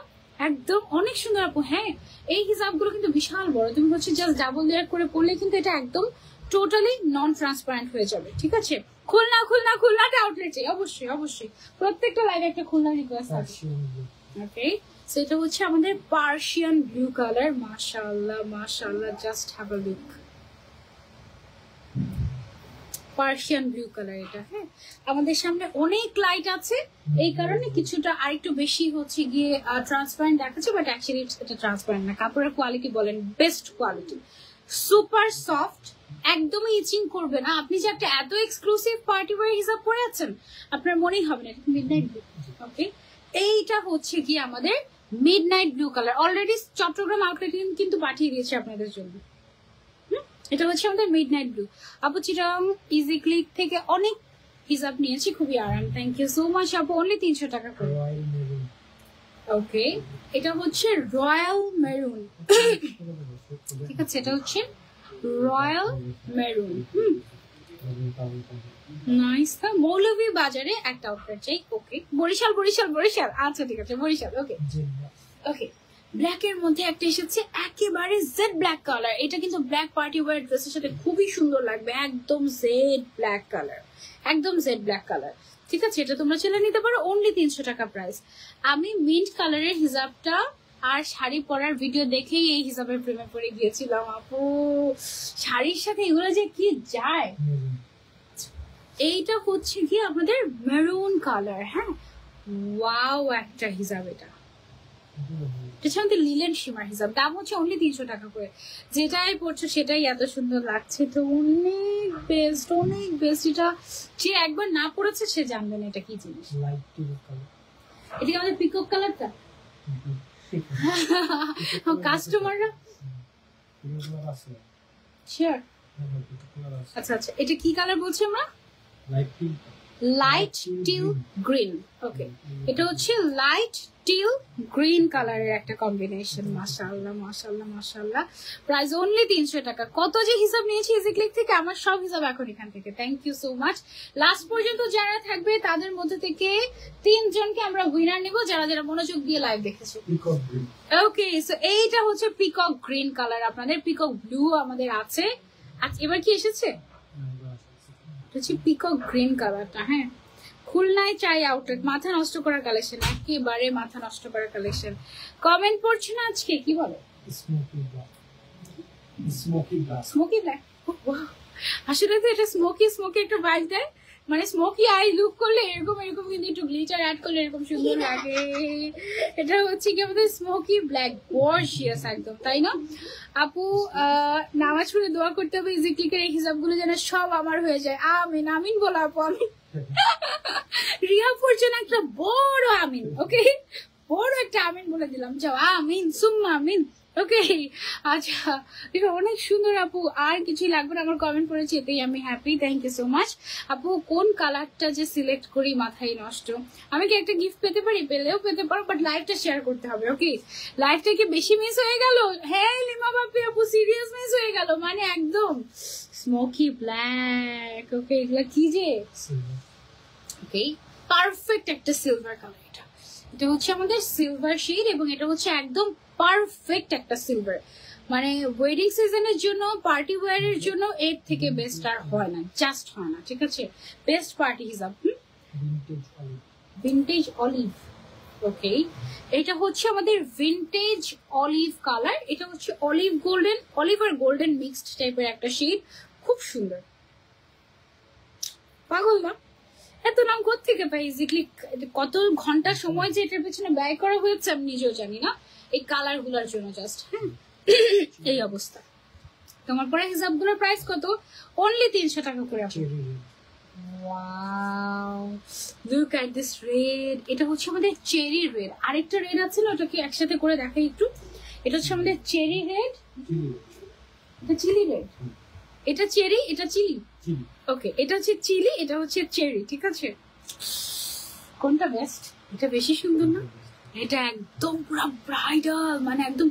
S1: একদম অনেক সুন্দর আপু। হ্যাঁ, এই হিসাবগুলো কিন্তু বিশাল বড়, তুমি হচ্ছে জাস্ট ডাবল লেয়ার করে পড়লে কিন্তু এটা একদম টোটালি নন ট্রান্সপারেন্ট হয়ে যাবে, ঠিক আছে। খুলনাটা আউটলেট চাই, অবশ্যই প্রত্যেকটা লাইভে একটা খুলনা রিকোয়েস্ট আছে। ওকে, সেটা হচ্ছে আমাদের পার্সিয়ান ব্লু কালার, মাশাআল্লাহ, just have a look, Persian blue colour এটা। হ্যাঁ, আমাদের সামনে অনেক লাইট আছে, এই কারণে কিছুটা আরেকটু বেশি হচ্ছে গিয়ে ট্রান্সপারেন্ট দেখাচ্ছে, বাট অ্যাকচুয়ালি এটা ট্রান্সপারেন্ট না। কাপড়ের কোয়ালিটি বলেন বেস্ট কোয়ালিটি, সুপার সফট, একদমই ইচিং করবে না। আপনি যে একটা এত এক্সক্লুসিভ পার্টি ওয়্যার হিসাব করে আছেন, আপনার মনেই হবে না। মিডনাইট ব্লু, ওকে, এইটা হচ্ছে কি আমাদের midnight blue colour, already Chittagong outlet কিন্তু পাঠিয়ে দিয়েছে আপনাদের জন্য। এটা হচ্ছে আমাদের মিডনাইট ব্লু। আপু চিরাং ইজি ক্লিক থেকে অনেক হিসাব নিয়েছি, খুবই আরাম, থ্যাংক ইউ সো মাচ আপু, অনলি 300 টাকা করে। ওকে, এটা হচ্ছে রয়্যাল মেরুন, ঠিক আছে, এটা হচ্ছে রয়্যাল মেরুন। নাইস না, মৌলভী বাজারে একটা আউটলেট চাই। ওকে, বরিশাল, আচ্ছা ঠিক আছে, বরিশাল। ওকে, ব্ল্যাক এর মধ্যে একটা এসেছে একেবারে জেড ব্ল্যাক কালার। এটা কিন্তু ব্ল্যাক পার্টি ওয়্যার ড্রেসের সাথে খুবই সুন্দর লাগবে, একদম জেড ব্ল্যাক কালার, একদম জেড ব্ল্যাক কালার। ঠিক আছে, এটা তোমরা চলে নিতে পারো, অনলি 300 টাকা প্রাইস। আমি মিন্ট কালারের হিজাবটা আর শাড়ি পরার ভিডিও দেখেই এই হিসাবের প্রেমে পড়ে গিয়েছিলাম আপু। শাড়ির সাথে এগুলো যে কি যায়। এইটা হচ্ছে কি আমাদের মেরুন কালার। হ্যাঁ, ওয়াও একটা হিজাব। এটা আমাদের লিলেন সীমার হিসাব, দাম হচ্ছে অনলি 300 টাকা করে। যেটাই পড়ছো সেটাই এত সুন্দর লাগছে, তো অনেক বেস্ট, অনেক বেস্ট। এটা যে একবার না পড়েছে সে জানবে না এটা কি জিনিস। এটা আমাদের পিকক কালারটা কাস্টমাররা শিওর। আচ্ছা আচ্ছা, এটা কি কালার বলছি আমরা? Light till green. ওকে, এটা হচ্ছে লাইট টিল গ্রিন কালারের একটা কম্বিনেশন। মাশাআল্লাহ মাশাআল্লাহ মাশাআল্লাহ। প্রাইস অনলি 300 টাকা। কত যে হিসাব নিয়েছি ইজিক্লিক থেকে, আমার সব হিসাব এখন এখান থেকে। Thank you so much. Last পর্যন্ত যারা থাকবে তাদের মধ্যে থেকে 3 জনকে আমরা উইনার নিব, যারা যারা মনোযোগ দিয়ে লাইভ দেখেছে। ওকে, সো এইটা হচ্ছে পিকক গ্রিন কালার। আপনাদের পিকক ব্লু আমাদের আছে। আচ্ছা, এবার কি এসেছে? হচ্ছে পিকক গ্রিন কালারটা। হ্যাঁ, খুলনায় চাই আউটলেট। মাথা নষ্ট করার কালেকশন, একেবারে মাথা নষ্ট করার কালেকশন। কমেন্ট পড়ছে না আজকে, কি বলে? Smoky black. আসলে তো এটা স্মোকি স্মোকি একটা ভাইব দেয়, মানে স্মোকি আই লুক করলে এরকম এরকম, কিন্তু একটু গ্লিটার অ্যাড করলে এরকম সুন্দর লাগে। এটা হচ্ছে কি আমাদের স্মোকি ব্ল্যাক, গর্জিয়াস একদম, তাই না আপু? নামাজ পড়ে দোয়া করতে হবে ইজিক্লিকের এই হিসাবগুলো যেন সব আমার হয়ে যায়। আমিন আমিন বলো আপু, আমিন। রিয়াপুর জন্য একটা বড় আমিন। ওকে, বড় একটা আমিন বলে দিলাম, যাও আমিন সুম্মা আমিন। ওকে, আচ্ছা, এটা অনেক সুন্দর আপু। আর কিছুই লাগবে না, আমার কমেন্ট করেছি, এতেই আমি happy. Thank you so much আপু। কোন কালারটা যে সিলেক্ট করি মাথায় নষ্ট। আমি কি একটা গিফট পেতে পারি? পেলেও পেতে পারো, বাট লাইভটা শেয়ার করতে হবে। ওকে, লাইভটা কি বেশি মিস হয়ে গেল? হ্যাঁ লিমা বাপি আপু, সিরিয়াস মিস হয়ে গেল, মানে একদম স্মোকি ব্ল্যাক। ওকে, এগুলা কি যে, ওকে, পারফেক্ট একটা সিলভার কালার। এটা এটা হচ্ছে আমাদের সিলভার শেড, এবং এটা হচ্ছে একদম পারফেক্ট একটা সিলভার, মানে ওয়েডিং সিজনের জন্য, পার্টি ওয়্যারের জন্য এর থেকে বেস্ট আর হয় না, জাস্ট হয় না। ঠিক আছে, বেস্ট পার্টি হিসাব। Vintage olive. ওকে, এটা হচ্ছে আমাদের ভিন্টেজ অলিভ কালার। এটা হচ্ছে অলিভ গোল্ডেন, অলিভ আর গোল্ডেন মিক্সড টাইপের একটা শেড, খুব সুন্দর। পাগল না, এত নাম কোথেকে পাই? ইজিক্লি কত ঘন্টা সময় যে এটার পেছনে ব্যয় করা হয়েছে আমি নিজেও জানি না, এই কালার গুলার জন্য জাস্ট। হ্যাঁ, এই অবস্থা। তোমার পরে হিসাব গুলোর প্রাইস কত? অনলি 300 টাকা করে। Wow, look at this red. এটা হচ্ছে আমাদের চেরি রেড। আরেকটা রেড আছে না, ওটাকে একসাথে করে দেখাই একটু। এটা হচ্ছে আমাদের চেরি রেড, এটা চিলি রেড। এটা চেরি, এটা চিলি। ওকে, এটা হচ্ছে চিলি, এটা হচ্ছে চেরি। ঠিক আছে, কোনটা বেস্ট? এটা বেশি সুন্দর না? এটা একদম পুরো ব্রাইডাল, মানে একদম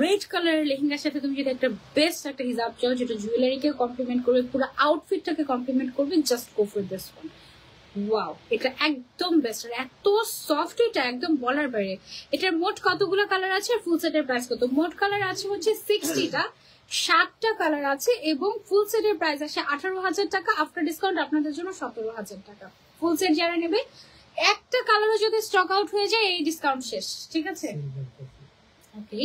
S1: রেড কালারের লেহেঙ্গার সাথে তুমি যদি একটা বেস্ট একটা হিজাব চাও, যেটা জুয়েলারিকে কমপ্লিমেন্ট করবে, পুরো আউটফিটটাকে কমপ্লিমেন্ট করবে, just go for this one. Wow, এটা একদম বেস্ট, আর এত সফট, এটা একদম বলার বাইরে। এটার মোট কতগুলো কালার আছে, ফুল সেটের প্রাইস কত? মোট কালার আছে হচ্ছে 60টা, 7টা কালার আছে, এবং ফুল সেটের প্রাইস আসে 18,000 টাকা। আফটার ডিসকাউন্ট আপনাদের জন্য 17,000 টাকা। ফুল সেট যারা নেবে, একটা কালারও যদি স্টক আউট হয়ে যায় এই ডিসকাউন্ট শেষ। ঠিক আছে, ওকে,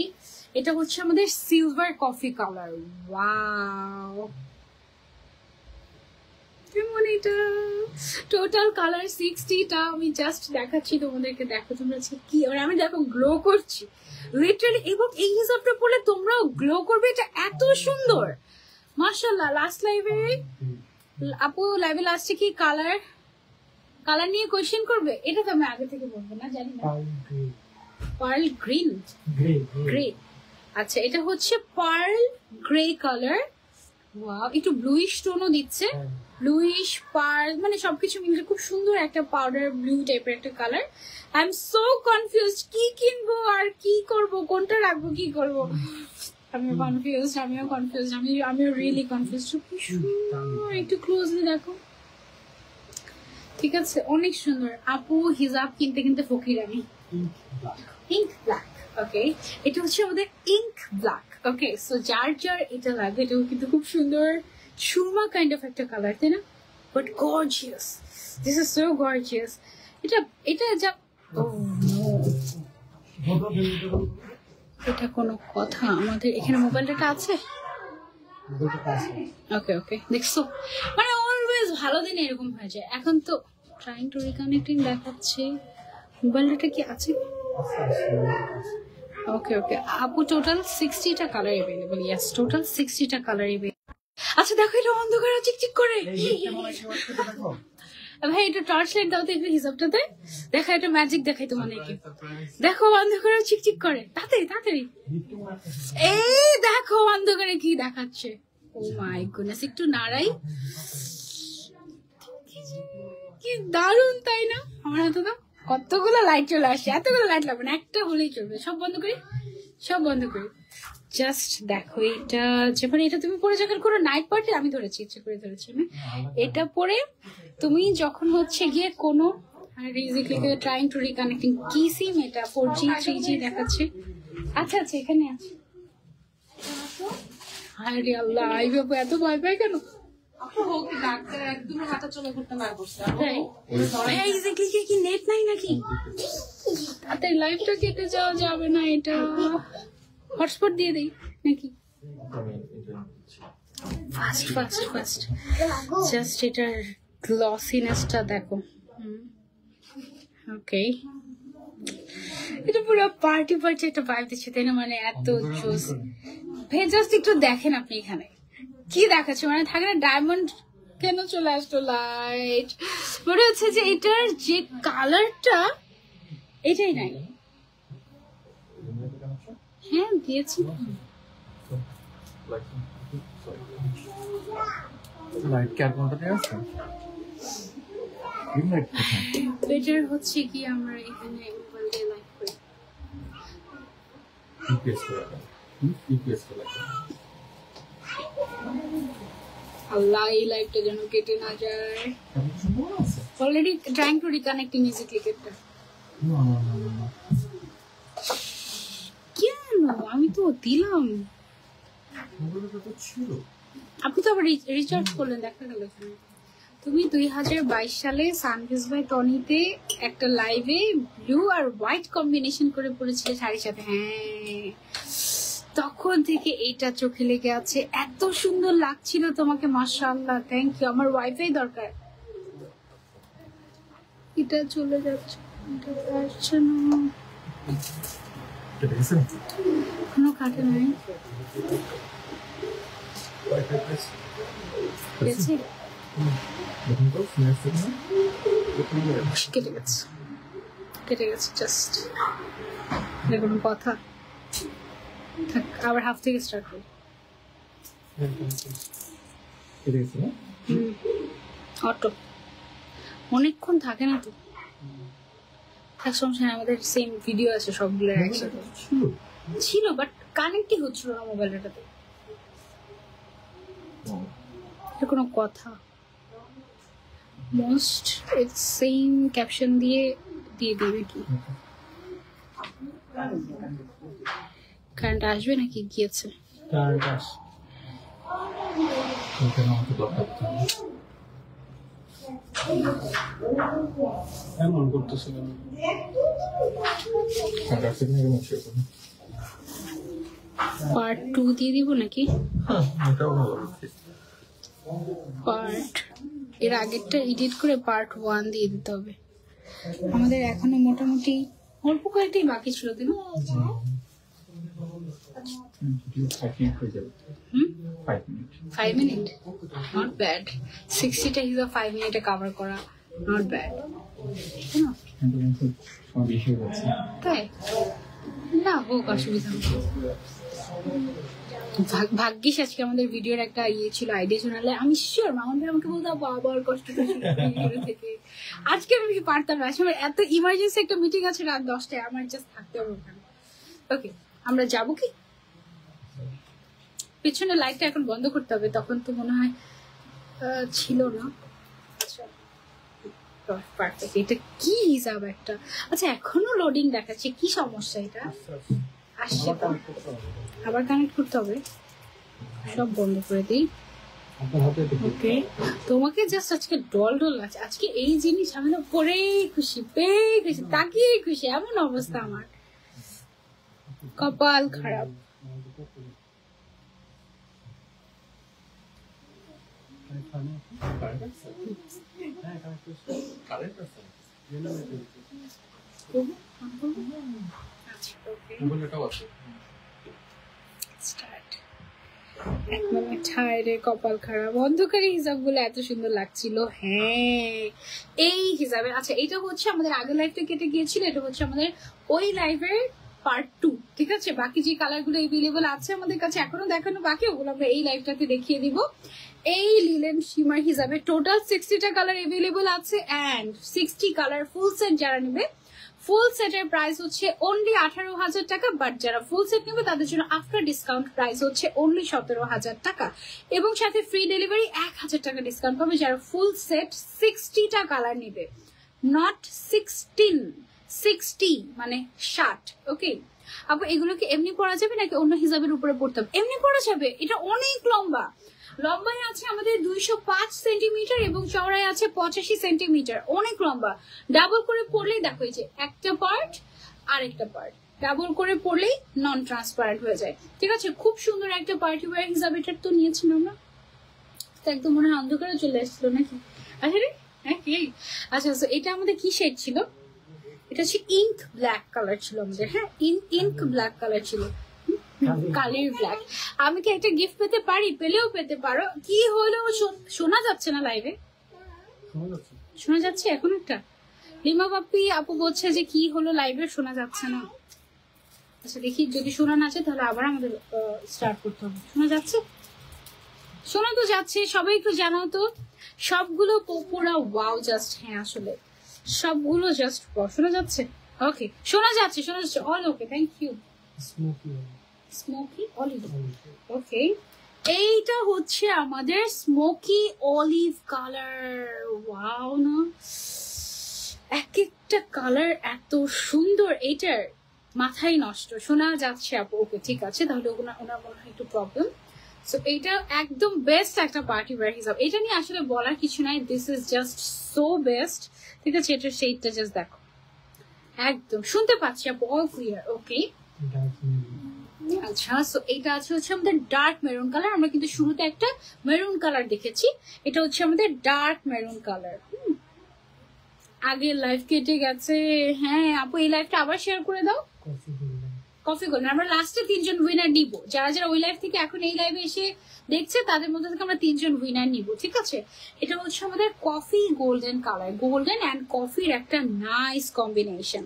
S1: এটা হচ্ছে আমাদের সিলভার কফি কালার। ওয়াও, কেমন এটা? টোটাল কালার 60টা। আমি জাস্ট দেখাচ্ছি তোমাদেরকে, দেখো তোমরা কি, আর আমি দেখো গ্লো করছি লিটারালি, এবং এই হিসাবটা পড়লে তোমরাও গ্লো করবে। এটা এত সুন্দর, মাশাআল্লাহ। লাস্ট লাইভে আপু, লাইভে লাস্টে কি কালার কালার নিয়ে কোয়েশ্চেন করবে? এটা তো আমি আগে থেকে বলবো না, জানি না। Pearl green, grey. আচ্ছা, এটা হচ্ছে পার্ল গ্রে কালার। ওয়াও, একটু ব্লুইশ টোনও দিচ্ছে, ব্লুইশ পার্ল, মানে সবকিছু মিলে খুব সুন্দর একটা পাউডার ব্লু টাইপের একটা colour. I am so confused, কি কিনবো আর কি করব, কোনটা রাখবো, কি করবো। আমিও কনফিউজড, আমিও রিয়েলি কনফিউজড। কি সুন্দর, একটু ক্লোজলি দেখো। ঠিক আছে, অনেক সুন্দর আপু। হিজাব কিনতে কিনতে ফকির আমি। Pink black. ওকে, এটা হচ্ছে আমাদের ইঙ্ক ব্ল্যাক। ওকে, সো যার যার এটা লাগবে, এটাও কিন্তু খুব সুন্দর সুরমা কাইন্ড অফ একটা কালার, তাই না? But gorgeous, this is so gorgeous. এটা এটা যা, ও নো, এটা কোনো কথা? আমাদের এখানে মোবাইল ডাটা আছে? ওকে ওকে, দেখছো মানে অলওয়েজ ভালো দিন এরকম হয়ে যায়। এখন তো ট্রাইং টু রিকানেক্টিং দেখাচ্ছে, মোবাইল ডাটা কি আছে? ওকে ওকে আপু, টোটাল 60টা কালার अवेलेबल। ইয়েস, টোটাল 60টা কালার अवेलेबल। আচ্ছা দেখো, এটা অন্ধকার চিকচিক করে। ভাই এটা টর্চ লাইট দাও তো একটু হিসাবটাতে, দেখা এটা ম্যাজিক দেখাই তোমার নাকি। দেখো অন্ধকারে চিকচিক করে, তাড়াতাড়ি তাড়াতাড়ি। এই দেখো অন্ধকারে কি দেখাচ্ছে। ও মাই গুডনেস, একটু নাড়াই, কি দারুণ তাই না? আমার হাতে তো কতগুলো লাইট চলে আসছে, এতগুলো লাইট লাগবে না, একটা হলেই চলবে। সব বন্ধ করি, সব বন্ধ করি। জাস্ট দেখো এটা, যেমন এটা তুমি পরে যখন কোনো নাইট পার্টি, আমি ধরেছি, ইচ্ছে করে ধরেছি আমি, এটা পরে তুমি যখন হচ্ছে গিয়ে কোনো ট্রাইং টু রিকানেক্টিং কি সিম, এটা 4G 3G দেখাচ্ছে। আচ্ছা আচ্ছা, এখানে আছে। আরে আল্লাহ, এই বাবু এত ভয় পায় কেন? কি নেট নাই নাকি? তাতে লাইভটা কেটে যাওয়া যাবে না, এটা হটস্পট দিয়ে দেই নাকি? ফাস্ট ফাস্ট ফাস্ট, জাস্ট এটার গ্লসিনেসটা দেখো। ওকে, এটা পুরো পার্টি পার্টি একটা ভাইব দিচ্ছে, তাই না? মানে এত জোস। ভাই জাস্ট একটু দেখেন আপনি এখানে কি দেখাচ্ছে, মানে থাকে না ডায়মন্ড কেন চলে আসতো লাইট, মনে হচ্ছে যে এটার যে কালারটা এটাই নাই। হ্যাঁ দিয়েছি, বেটার হচ্ছে কি আমরা এখানে মোবাইল দিয়ে লাইভ করি। আল্লাহ, এই লাইভটা যেন কেটে না যায়। অলরেডি ট্রাইং টু রিকানেক্টিং ইজি ক্লিকেটটা। কেন? আমি তো দিলাম, আপনি তো আবার রিচার্জ করলেন, দেখা গেল। তুমি 2022 সালে সানভিজ বাই টনিতে একটা লাইভে ব্লু আর হোয়াইট কম্বিনেশন করে পড়েছিলে শাড়ির সাথে। হ্যাঁ, তখন থেকে এইটা চোখে লেগে আছে, এত সুন্দর লাগছিল তোমাকে, মাশাআল্লাহ। Thank you. আমার ওয়াইফাই দরকার। এটা চলে যাচ্ছে, এটা আসছে না, কোনো কাটে নাই। কেটে গেছে, কেটে গেছে, জাস্ট কোনো কথা থাক, আবার হাফ থেকে স্টার্ট করি। অটো অনেকক্ষণ থাকে না তো, থাক সমস্যা নেই, আমাদের সেম ভিডিও আছে সবগুলো একসাথে ছিল, বাট কানেক্টই হচ্ছিল না মোবাইলটাতে। এটা কোনো কথা? মোস্ট সেম ক্যাপশন দিয়ে দিবে কি? কারেন্ট আসবে নাকি গিয়েছে? পার্ট 2 দিয়ে দিব নাকি? পার্ট এর আগেরটা এডিট করে পার্ট 1 দিয়ে দিতে হবে। আমাদের এখনো মোটামুটি অল্প কয়েকটাই বাকি ছিল, তাই না? 5 মিনিট, নট ব্যাড। 60টা হিসাব 5 মিনিটে কভার করা, নট ব্যাড। তাই না, হোক, অসুবিধা নেই। ভাগ্যিস আজকে আমাদের ভিডিওর একটা ইয়ে ছিল, আইডিয়া শোনালে আমি শিওর মামুন ভাই আমাকে বলতো বাবার কষ্ট থেকে আজকে আমি পারতাম না। আসলে এত ইমার্জেন্সি একটা মিটিং আছে রাত 10টায়, আমার জাস্ট থাকতে হবে ওখানে। ওকে, আমরা যাবো কি? পিছনে লাইটটা এখন বন্ধ করতে হবে, তখন তো মনে হয় ছিল না। পারফেক্ট, এটা কি হিসাব একটা। আচ্ছা এখনো লোডিং দেখাচ্ছে, কি সমস্যা এটা? আসছে তো, আবার কানেক্ট করতে হবে, সব বন্ধ করে দিই। ওকে, তোমাকে জাস্ট আজকে ডল ডল লাগছে, আজকে এই জিনিস আমি তো পরেই খুশি, পেয়ে খুশি, তাকিয়ে খুশি, এমন অবস্থা আমার, কপাল খারাপ। কপাল খারাপ, অন্ধকারে হিসাব গুলো এত সুন্দর লাগছিল। হ্যাঁ, এই হিসাবে আচ্ছা, এটা হচ্ছে আমাদের আগের লাইফটা কেটে গিয়েছিল, এটা হচ্ছে আমাদের ওই লাইভের পার্ট 2, ঠিক আছে। বাকি যে কালার গুলো এভেলেবল আছে আমাদের কাছে এখনো দেখানো বাকি, ওগুলো আমরা এই লাইভটাতে দেখিয়ে দিব। এই লিলেন শিমার হিসাবে টোটাল 60টা কালার এভেলেবল আছে, এন্ড 60 কালার ফুল সেট যারা নেবে, ফুল সেটের প্রাইস হচ্ছে অনলি 18,000 টাকা, বাট যারা ফুল সেট নেবে তাদের জন্য আফটার ডিসকাউন্ট প্রাইস হচ্ছে অনলি 17,000 টাকা, এবং সাথে ফ্রি ডেলিভারি 1,000 টাকা ডিসকাউন্ট পাবে যারা ফুল সেট 60টা কালার নেবে, নট 16, 60 মানে 60। ওকে আপু, এগুলোকে এমনি পরা যাবে নাকি অন্য হিসাবের উপরে পড়তে হবে? এমনি পরা যাবে, এটা অনেক লম্বা, লম্বায় আছে আমাদের 205 সেন্টিমিটার এবং চওড়ায় আছে 85 সেন্টিমিটার, অনেক লম্বা। ডাবল করে পরলেই দেখো, এই যে একটা পার্ট আরেকটা পার্ট ডাবল করে পরলেই নন ট্রান্সপারেন্ট হয়ে যায়, ঠিক আছে। খুব সুন্দর একটা পার্টি ওয়্যার হিসাবে এটা তো নিয়েছিলাম না, তো একদম মনে হয় অন্ধকারে চলে আসছিল নাকি? আচ্ছা রে, হ্যাঁ আচ্ছা, এটা আমাদের কি শেড ছিল? এটা হচ্ছে ইঙ্ক ব্ল্যাক কালার ছিল আমাদের, হ্যাঁ ইঙ্ক ব্ল্যাক কালার ছিল, কালার ব্ল্যাক। আমি কি একটা গিফট পেতে পারি? পেলেও পেতে পারো। কি হলো, শোনা যাচ্ছে না লাইভে? শোনা যাচ্ছে এখন একটা লিমা বাপি আপু বলছে যে কি হলো লাইভে শোনা যাচ্ছে না। আচ্ছা দেখি, যদি শোনা না যায় তাহলে আবার আমাদের স্টার্ট করতে হবে। শোনা যাচ্ছে? শোনা তো যাচ্ছে, সবাই একটু জানাও তো। সবগুলো পুরা ওয়াও, জাস্ট হ্যাঁ আসলে সবগুলো জাস্ট শোনা যাচ্ছে। ওকে, শোনা যাচ্ছে, শোনা যাচ্ছে, all okay, thank you. Smoky olive, okay. এইটা হচ্ছে আমাদের স্মোকি অলিভ কালার, ওয়াও না, এক একটা কালার এত সুন্দর, এটার মাথায় নষ্ট। শোনা যাচ্ছে আপু? ওকে ঠিক আছে, তাহলে ওনার মনে হয় একটু প্রবলেম। সো এইটা একদম বেস্ট একটা পার্টি ওয়্যার হিসাব, এটা নিয়ে আসলে বলার কিছু নাই, this is just so best, ঠিক আছে। এটার শেডটা জাস্ট দেখো, একদম শুনতে পাচ্ছি আপু, অল ক্লিয়ার, ওকে। আচ্ছা, সো এটা আছে হচ্ছে আমাদের ডার্ক মেরুন কালার, আমরা কিন্তু শুরুতে একটা মেরুন কালার দেখেছি, এটা হচ্ছে আমাদের ডার্ক মেরুন কালার। আগের লাইভ কেটে গেছে, হ্যাঁ আপু এই লাইভটা আবার শেয়ার করে দাও। কফি গোল্ডেন, আমরা লাস্টে 3 জন উইনার নিব, যারা যারা ওই লাইভ থেকে এখন এই লাইভে এসে দেখছে তাদের মধ্যে থেকে আমরা 3 জন উইনার নিব, ঠিক আছে। এটা হচ্ছে আমাদের coffee golden colour, golden and কফির একটা নাইস কম্বিনেশন,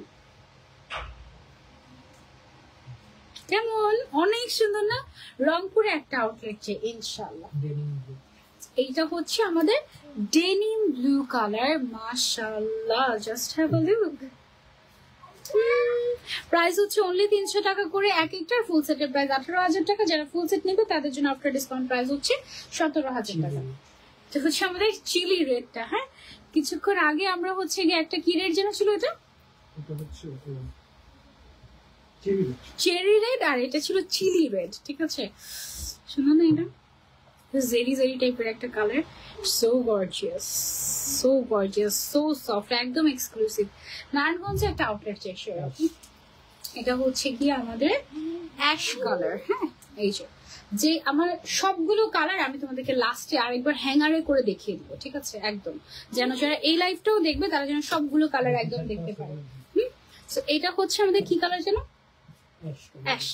S1: কেমন? অনেক সুন্দর না? রংপুরে একটা আউটলেট যে ইনশাআল্লাহ। এইটা হচ্ছে আমাদের ডেনিম ব্লু কালার, মাশাআল্লাহ, just have a look. Price হচ্ছে অনলি 300 টাকা করে, এক একটার ফুল সেটের প্রাইস 18,000 টাকা, যারা ফুল সেট নেবে তাদের জন্য আফটার ডিসকাউন্ট প্রাইস হচ্ছে 17,000 টাকা। তো হচ্ছে আমাদের চিলি রেডটা, হ্যাঁ কিছুক্ষণ আগে আমরা হচ্ছে গিয়ে একটা কি রেড যেন ছিল, এটা চেরি রেড, আর এটা ছিল চিলি রেড, ঠিক আছে। শোনো না, এটা জেরি জেরি টাইপের একটা colour, so gorgeous, so gorgeous, so soft, একদম এক্সক্লুসিভ। নারায়ণগঞ্জে একটা আউটলেট চেষ্টা, এটা হচ্ছে কি আমাদের অ্যাশ কালার, হ্যাঁ এই যে আমার সবগুলো কালার আমি তোমাদেরকে লাস্টে আরেকবার হ্যাঙ্গারে করে দেখিয়ে দিব, ঠিক আছে, একদম যেন যারা এই লাইভটাও দেখবে তারা যেন সবগুলো কালার একদম দেখতে পারে। তো এটা হচ্ছে আমাদের কি কালার যেন, অ্যাশ।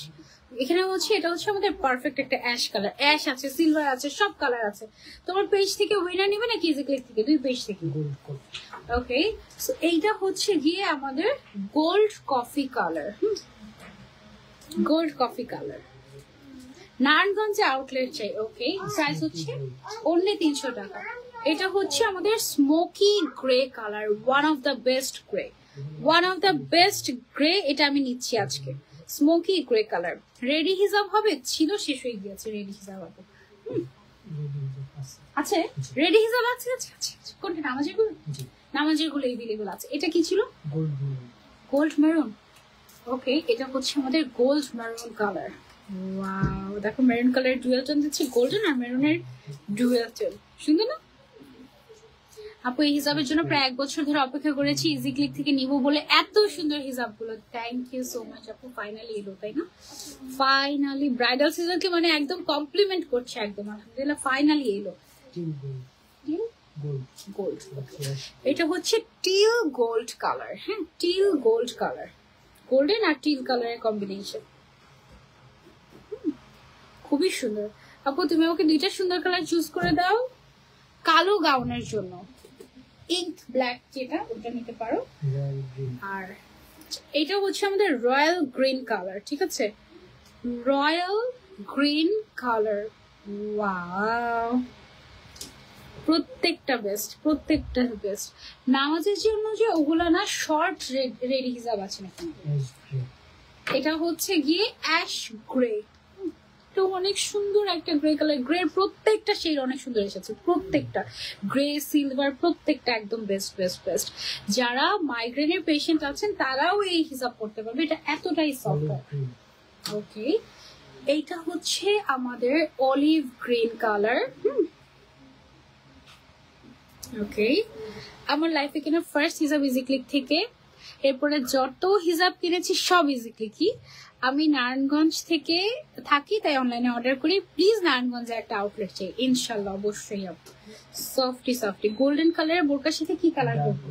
S1: এখানে হচ্ছে এটা হচ্ছে আমাদের পারফেক্ট একটা অ্যাশ কালার, অ্যাশ আছে, সিলভার আছে, সব কালার আছে। তোমার পেজ থেকে উইনার নিবে না ইজি ক্লিক থেকে? 2 পেজ থেকে। ওকে, সো এইটা হচ্ছে গিয়ে আমাদের gold coffee colour, gold coffee colour, নারায়ণগঞ্জে আউটলেট চাই। ওকে, প্রাইস হচ্ছে অনলি 300 টাকা। এটা হচ্ছে আমাদের smoky grey colour, one of the best grey, one of the best grey, এটা আমি নিচ্ছি আজকে, স্মোকি গ্রে কালার। রেডি হিসাব হবে, ছিল শেষ হয়ে গিয়েছে রেডি হিসাব হবে, আছে রেডি হিসাব আছে, কোনটা নামাজের গুলো? নামাজের গুলো এভেলেবল আছে। এটা কি ছিল? গোল্ড মেরুন, ওকে, এটা হচ্ছে আমাদের গোল্ড মেরুন কালার। ওয়াও, দেখো মেরুন কালারের ডুয়েল টোন দিচ্ছে, গোল্ডেন আর মেরুনের ডুয়েল টোন, সুন্দর না আপু? এই হিসাবের জন্য প্রায় 1 বছর ধরে অপেক্ষা করেছি ইজি ক্লিক থেকে নিব বলে, এত সুন্দর হিসাব গুলো। থ্যাংক ইউ সো মাচ আপু, ফাইনালি এলো, তাই না? ফাইনালি ব্রাইডাল সিজনকে মানে একদম কমপ্লিমেন্ট করছে, একদম আলহামদুলিল্লাহ ফাইনালি এলো। গোল্ড, এটা হচ্ছে টিল গোল্ড কালার। হ্যাঁ, টিল গোল্ড কালার, গোল্ডেন আর টিল কালারের কম্বিনেশন, খুবই সুন্দর। আপু তুমি আমাকে 2টা সুন্দর কালার চুজ করে দাও কালো গাউনের জন্য। ইঙ্ক ব্ল্যাক যেটা, ওটা নিতে পারো। আর এটা হচ্ছে আমাদের রয়্যাল গ্রিন কালার, ঠিক আছে? রয়্যাল গ্রিন কালার, ওয়াও, প্রত্যেকটা বেস্ট, প্রত্যেকটা বেস্ট। নামাজের জন্য যে ওগুলা না শর্ট রেডি হিসাব আছে না, এটা হচ্ছে গিয়ে অ্যাশ গ্রে, অনেক সুন্দর একটা গ্রে কালার। গ্রে প্রত্যেকটা শেড অনেক সুন্দর এসেছে, প্রত্যেকটা গ্রে সিলভার, প্রত্যেকটা একদম বেস্ট বেস্ট বেস্ট। যারা মাইগ্রেনের পেশেন্ট আছেন তারাও এই হিসাব করতে পারবে, এটা এতটাই সফট। ওকে, এইটা হচ্ছে আমাদের অলিভ গ্রিন কালার। ওকে, আমার লাইফে কেনা ফার্স্ট হিসাব ইজি ক্লিক থেকে। এরপরে যত হিসাব কিনেছি সব ইজি ক্লিকই। আমি নারায়ণগঞ্জ থেকে থাকি, তাই অনলাইনে অর্ডার করি। প্লিজ নারায়ণগঞ্জে একটা আউটলেট চাই ইনশাল্লাহ, অবশ্যই। সফটি সফটি গোল্ডেন কালারের বোরকার সাথে কি কালার করবো?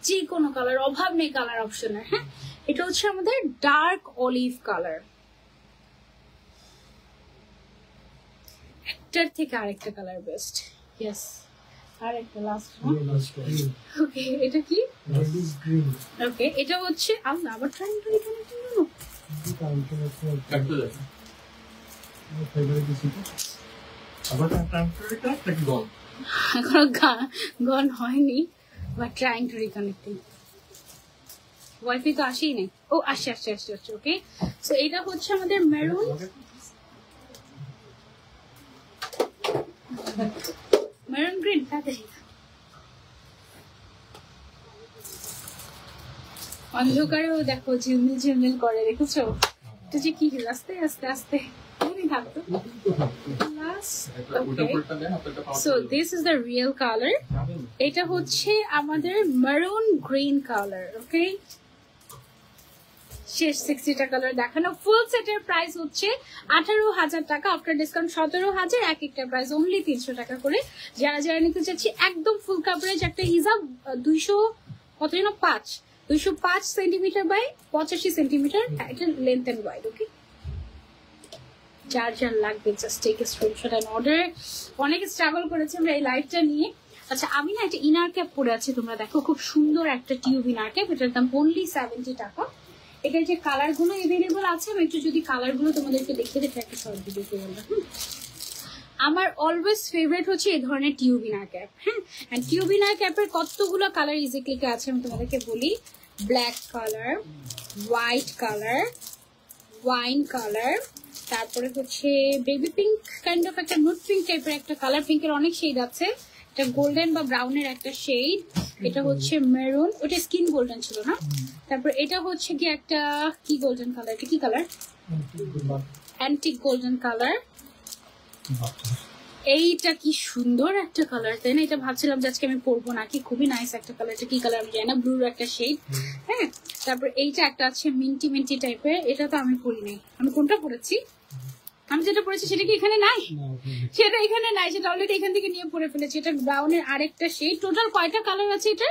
S1: যে কোনো কালার, অভাব নেই কালার অপশনের। হ্যাঁ, এটা হচ্ছে আমাদের ডার্ক অলিভ কালার। একটার থেকে আরেকটা কালার বেস্ট। ইয়েস, আরেকটা লাস্ট। ওকে, এটা কি? ওকে, এটা হচ্ছে আল্লাহ, আবার ট্রাই করি কেন? এখনো গন হয়নি, but trying to reconnecting. Wifi তো আসেই নাই। ও আসছে আসছে আসছে আসছে। ওকে, সো এটা হচ্ছে আমাদের মেরুন, মেরুন গ্রিন। অন্ধকারেও দেখো ঝিলমিল ঝিলমিল করে, দেখেছো? এটা যে কি আস্তে আস্তে আস্তে থাকতো। So this is the real colour. এটা হচ্ছে আমাদের মেরুন গ্রিন কালার। ওকে, শেষ 60টা কালার দেখানো। ফুল সেটের প্রাইস হচ্ছে 18,000 টাকা, আফটার ডিসকাউন্ট 17,000। এক একটা প্রাইস অনলি 300 টাকা করে। যারা যারা নিতে চাচ্ছি একদম ফুল কাভারেজ একটা হিজাব, 205 সেন্টিমিটার বাই 85 সেন্টিমিটার, এটা লেন্থ এন্ড ওয়াইড। ওকে, যার যার লাগবে just take a screenshot and order. অনেক স্ট্রাগল করেছি আমরা এই লাইভটা নিয়ে। আচ্ছা, আমি না একটা ইনার ক্যাপ পরে আছি, তোমরা দেখো, খুব সুন্দর একটা টিউব ইনার ক্যাপ। এটার দাম অনলি 70 টাকা। এটার যে কালার গুলো এভেলেবল আছে, আমি একটু যদি কালার গুলো তোমাদেরকে দেখিয়ে দেখে একটা শর্ট ভিডিও করে বললাম। আমার অলওয়েজ ফেভারিট হচ্ছে এই ধরনের টিউব ইনার ক্যাপ। হ্যাঁ, এন্ড টিউব ইনার ক্যাপের কতগুলো কালার ইজি ক্লিকে আছে আমি তোমাদেরকে বলি। Black colour, white colour, wine colour, তারপরে হচ্ছে বেবি পিঙ্ক কাইন্ড অফ একটা নুড পিঙ্ক টাইপের একটা কালার। পিঙ্কের অনেক শেড আছে, এটা গোল্ডেন বা ব্রাউনের একটা শেড। এটা হচ্ছে মেরুন, ওটা স্কিন গোল্ডেন ছিল না? তারপর এটা হচ্ছে কি একটা কি গোল্ডেন কালার, এটা কি কালার? Antique golden colour. এইটা কি সুন্দর একটা কালার, তাই না? এটা ভাবছিলাম যে আজকে আমি পরবো নাকি, খুবই নাইস একটা কালার। এটা কি কালার আমি জানি না, ব্লুর একটা শেড। হ্যাঁ, তারপর এইটা একটা আছে মিন্টি মিন্টি টাইপের, এটা তো আমি পরি নাই। আমি কোনটা পরেছি? আমি যেটা পরেছি সেটা কি এখানে নাই? সেটা এখানে নাই, সেটা অলরেডি এখান থেকে নিয়ে পরে ফেলেছি। এটা ব্রাউনের আরেকটা শেড। টোটাল কয়টা কালার আছে এটা?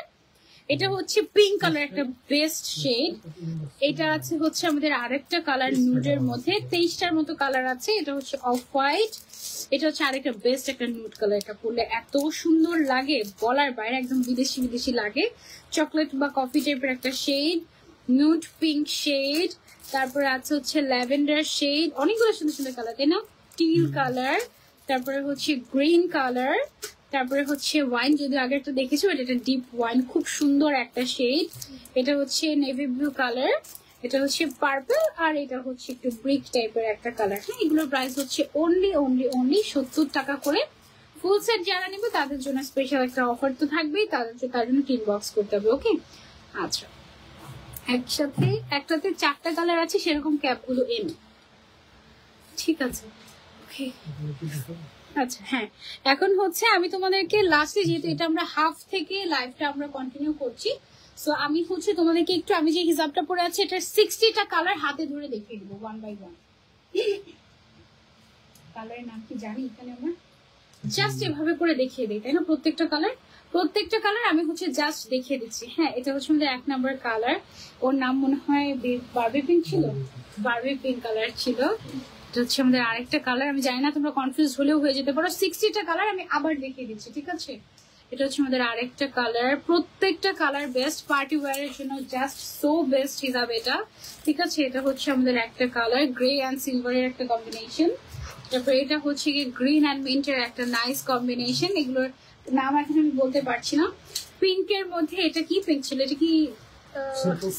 S1: এটা হচ্ছে পিঙ্ক কালার, একটা বেস্ট শেড। এটা আছে হচ্ছে আমাদের আরেকটা কালার নুডের মধ্যে, 23টার মতো কালার আছে। এটা হচ্ছে অফ হোয়াইট। এটা হচ্ছে আরেকটা বেস্ট একটা নুড কালার। এটা পরলে এত সুন্দর লাগে, বলার বাইরে, একদম বিদেশি বিদেশি লাগে। চকলেট বা কফি টাইপের একটা শেড, নুড পিঙ্ক শেড, তারপরে আছে হচ্ছে ল্যাভেন্ডার শেড। অনেকগুলো সুন্দর সুন্দর কালার, তাই না? টিল কালার, তারপরে হচ্ছে গ্রিন কালার, তারপরে হচ্ছে ওয়াইন, যদি আগে একটা দেখেছো, এটা ডিপ ওয়াইন, খুব সুন্দর একটা শেড। এটা হচ্ছে নেভি ব্লু কালার, এটা হচ্ছে পার্পল, আর এটা হচ্ছে একটু ব্রিক টাইপের একটা কালার। হ্যাঁ, এগুলোর প্রাইস হচ্ছে অনলি 70 টাকা করে। ফুল সেট যারা নেবে তাদের জন্য স্পেশাল একটা অফার তো থাকবেই, তার জন্য 3 বক্স করতে হবে। ওকে, আচ্ছা, একসাথে একটাতে 4টা কালার আছে, সেরকম ক্যাপগুলো এম। ঠিক আছে, ওকে। আচ্ছা হ্যাঁ, এখন হচ্ছে আমি তোমাদেরকে লাস্টে, যেহেতু এটা আমরা হাফ থেকে লাইভটা আমরা কন্টিনিউ করছি, সো আমি হচ্ছে তোমাদেরকে একটু, আমি যে হিজাবটা পরে আছি এটার 60টা কালার হাতে ধরে দেখিয়ে দেবো 1 বাই 1। কালারের নাম কি জানি এখানে আমরা জাস্ট এভাবে করে দেখিয়ে দিই, তাই না? প্রত্যেকটা কালার আমি হচ্ছে জাস্ট দেখিয়ে দিচ্ছি। হ্যাঁ, এটা হচ্ছে আমাদের 1 নাম্বার কালার, ওর নাম মনে হয় বারবি পিঙ্ক ছিল, বারবি পিঙ্ক কালার ছিল। এটা হচ্ছে আমাদের আরেকটা কালার, আমি জানি না তোমরা কনফিউজ হলেও হয়ে যেতে পারো। 60টা কালার আমি আবার দেখিয়ে দিচ্ছি, ঠিক আছে? এটা হচ্ছে আমাদের আরেকটা কালার, প্রত্যেকটা কালার বেস্ট পার্টি ওয়্যারের জন্য, জাস্ট সো বেস্ট হিসাবে এটা, ঠিক আছে? এটা হচ্ছে আমাদের একটা কালার, গ্রে অ্যান্ড সিলভারের একটা কম্বিনেশন। তারপর এটা হচ্ছে কি গ্রিন অ্যান্ড মিন্টের একটা নাইস কম্বিনেশন, এগুলোর নাম এখন আমি বলতে পারছি না। পিঙ্কের মধ্যে এটা কি পিঙ্ক ছিল? এটা কি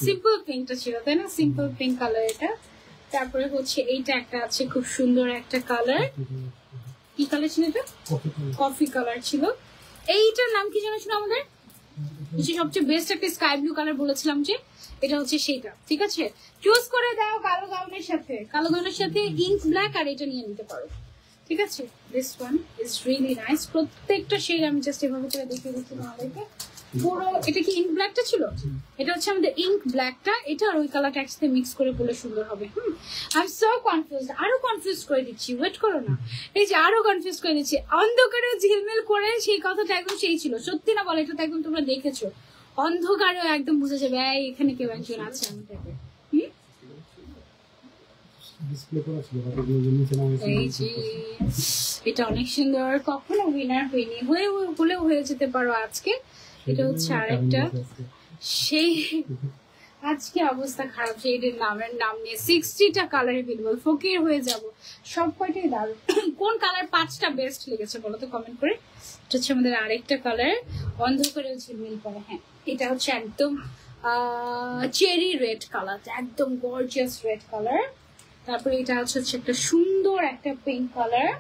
S1: সিম্পল পিঙ্কটা ছিল, তাই না? সিম্পল পিঙ্ক কালার এটা। তারপরে হচ্ছে এইটা একটা আছে, খুব সুন্দর একটা কালার। কি কালার ছিল এটা? কফি কালার ছিল। এইটার নাম কি জানো ছিল আমাদের? সবচেয়ে বেস্ট একটা স্কাই ব্লু কালার বলেছিলাম যে, এটা হচ্ছে সেইটা, ঠিক আছে? চুজ করে দাও কালো গাউনের সাথে ইঙ্ক ব্ল্যাক, আর এটা নিয়ে নিতে পারো, ঠিক আছে? This one is really nice. প্রত্যেকটা শেড আমি জাস্ট এভাবে করে দেখিয়ে দিচ্ছি আমাদেরকে পুরো। এটা কি ইঙ্ক ব্ল্যাকটা ছিল? এটা হচ্ছে আমাদের ইঙ্ক ব্ল্যাকটা, এটা আর ওই কালারটা একসাথে মিক্স করে বলে সুন্দর হবে। আই এম সো কনফিউজড, আরো কনফিউজ করে দিচ্ছি, ওয়েট করো না। এই যে আরো কনফিউজ করে দিচ্ছি, অন্ধকারেও ঝিলমিল করে, সেই কথাটা একদম সেই ছিল, সত্যি না বলে? এটা তো একদম তোমরা দেখেছো, অন্ধকারেও একদম বুঝে যাবে এখানে কেউ একজন আছে আমার টাইপের। এটা অনেক সুন্দর, কখনো উইনার হয়নি, হলেও হয়ে যেতে পারো আজকে। এটা হচ্ছে আরেকটা, সেই আজকে অবস্থা খারাপ, সেইটার নাম নিয়ে 60টা কালার এভেলেবল, ফকির হয়ে যাব। সব কয়টাই দারুণ। কোন কালার 5টা বেস্ট লেগেছে বলো তো কমেন্ট করে। এটা হচ্ছে আমাদের আরেকটা কালার, অন্ধকারেও ঝিলমিল করে। হ্যাঁ, এটা হচ্ছে একদম চেরি রেড কালার, একদম গর্জিয়াস রেড কালার। তারপরে এটা হচ্ছে একটা সুন্দর একটা পিঙ্ক কালার।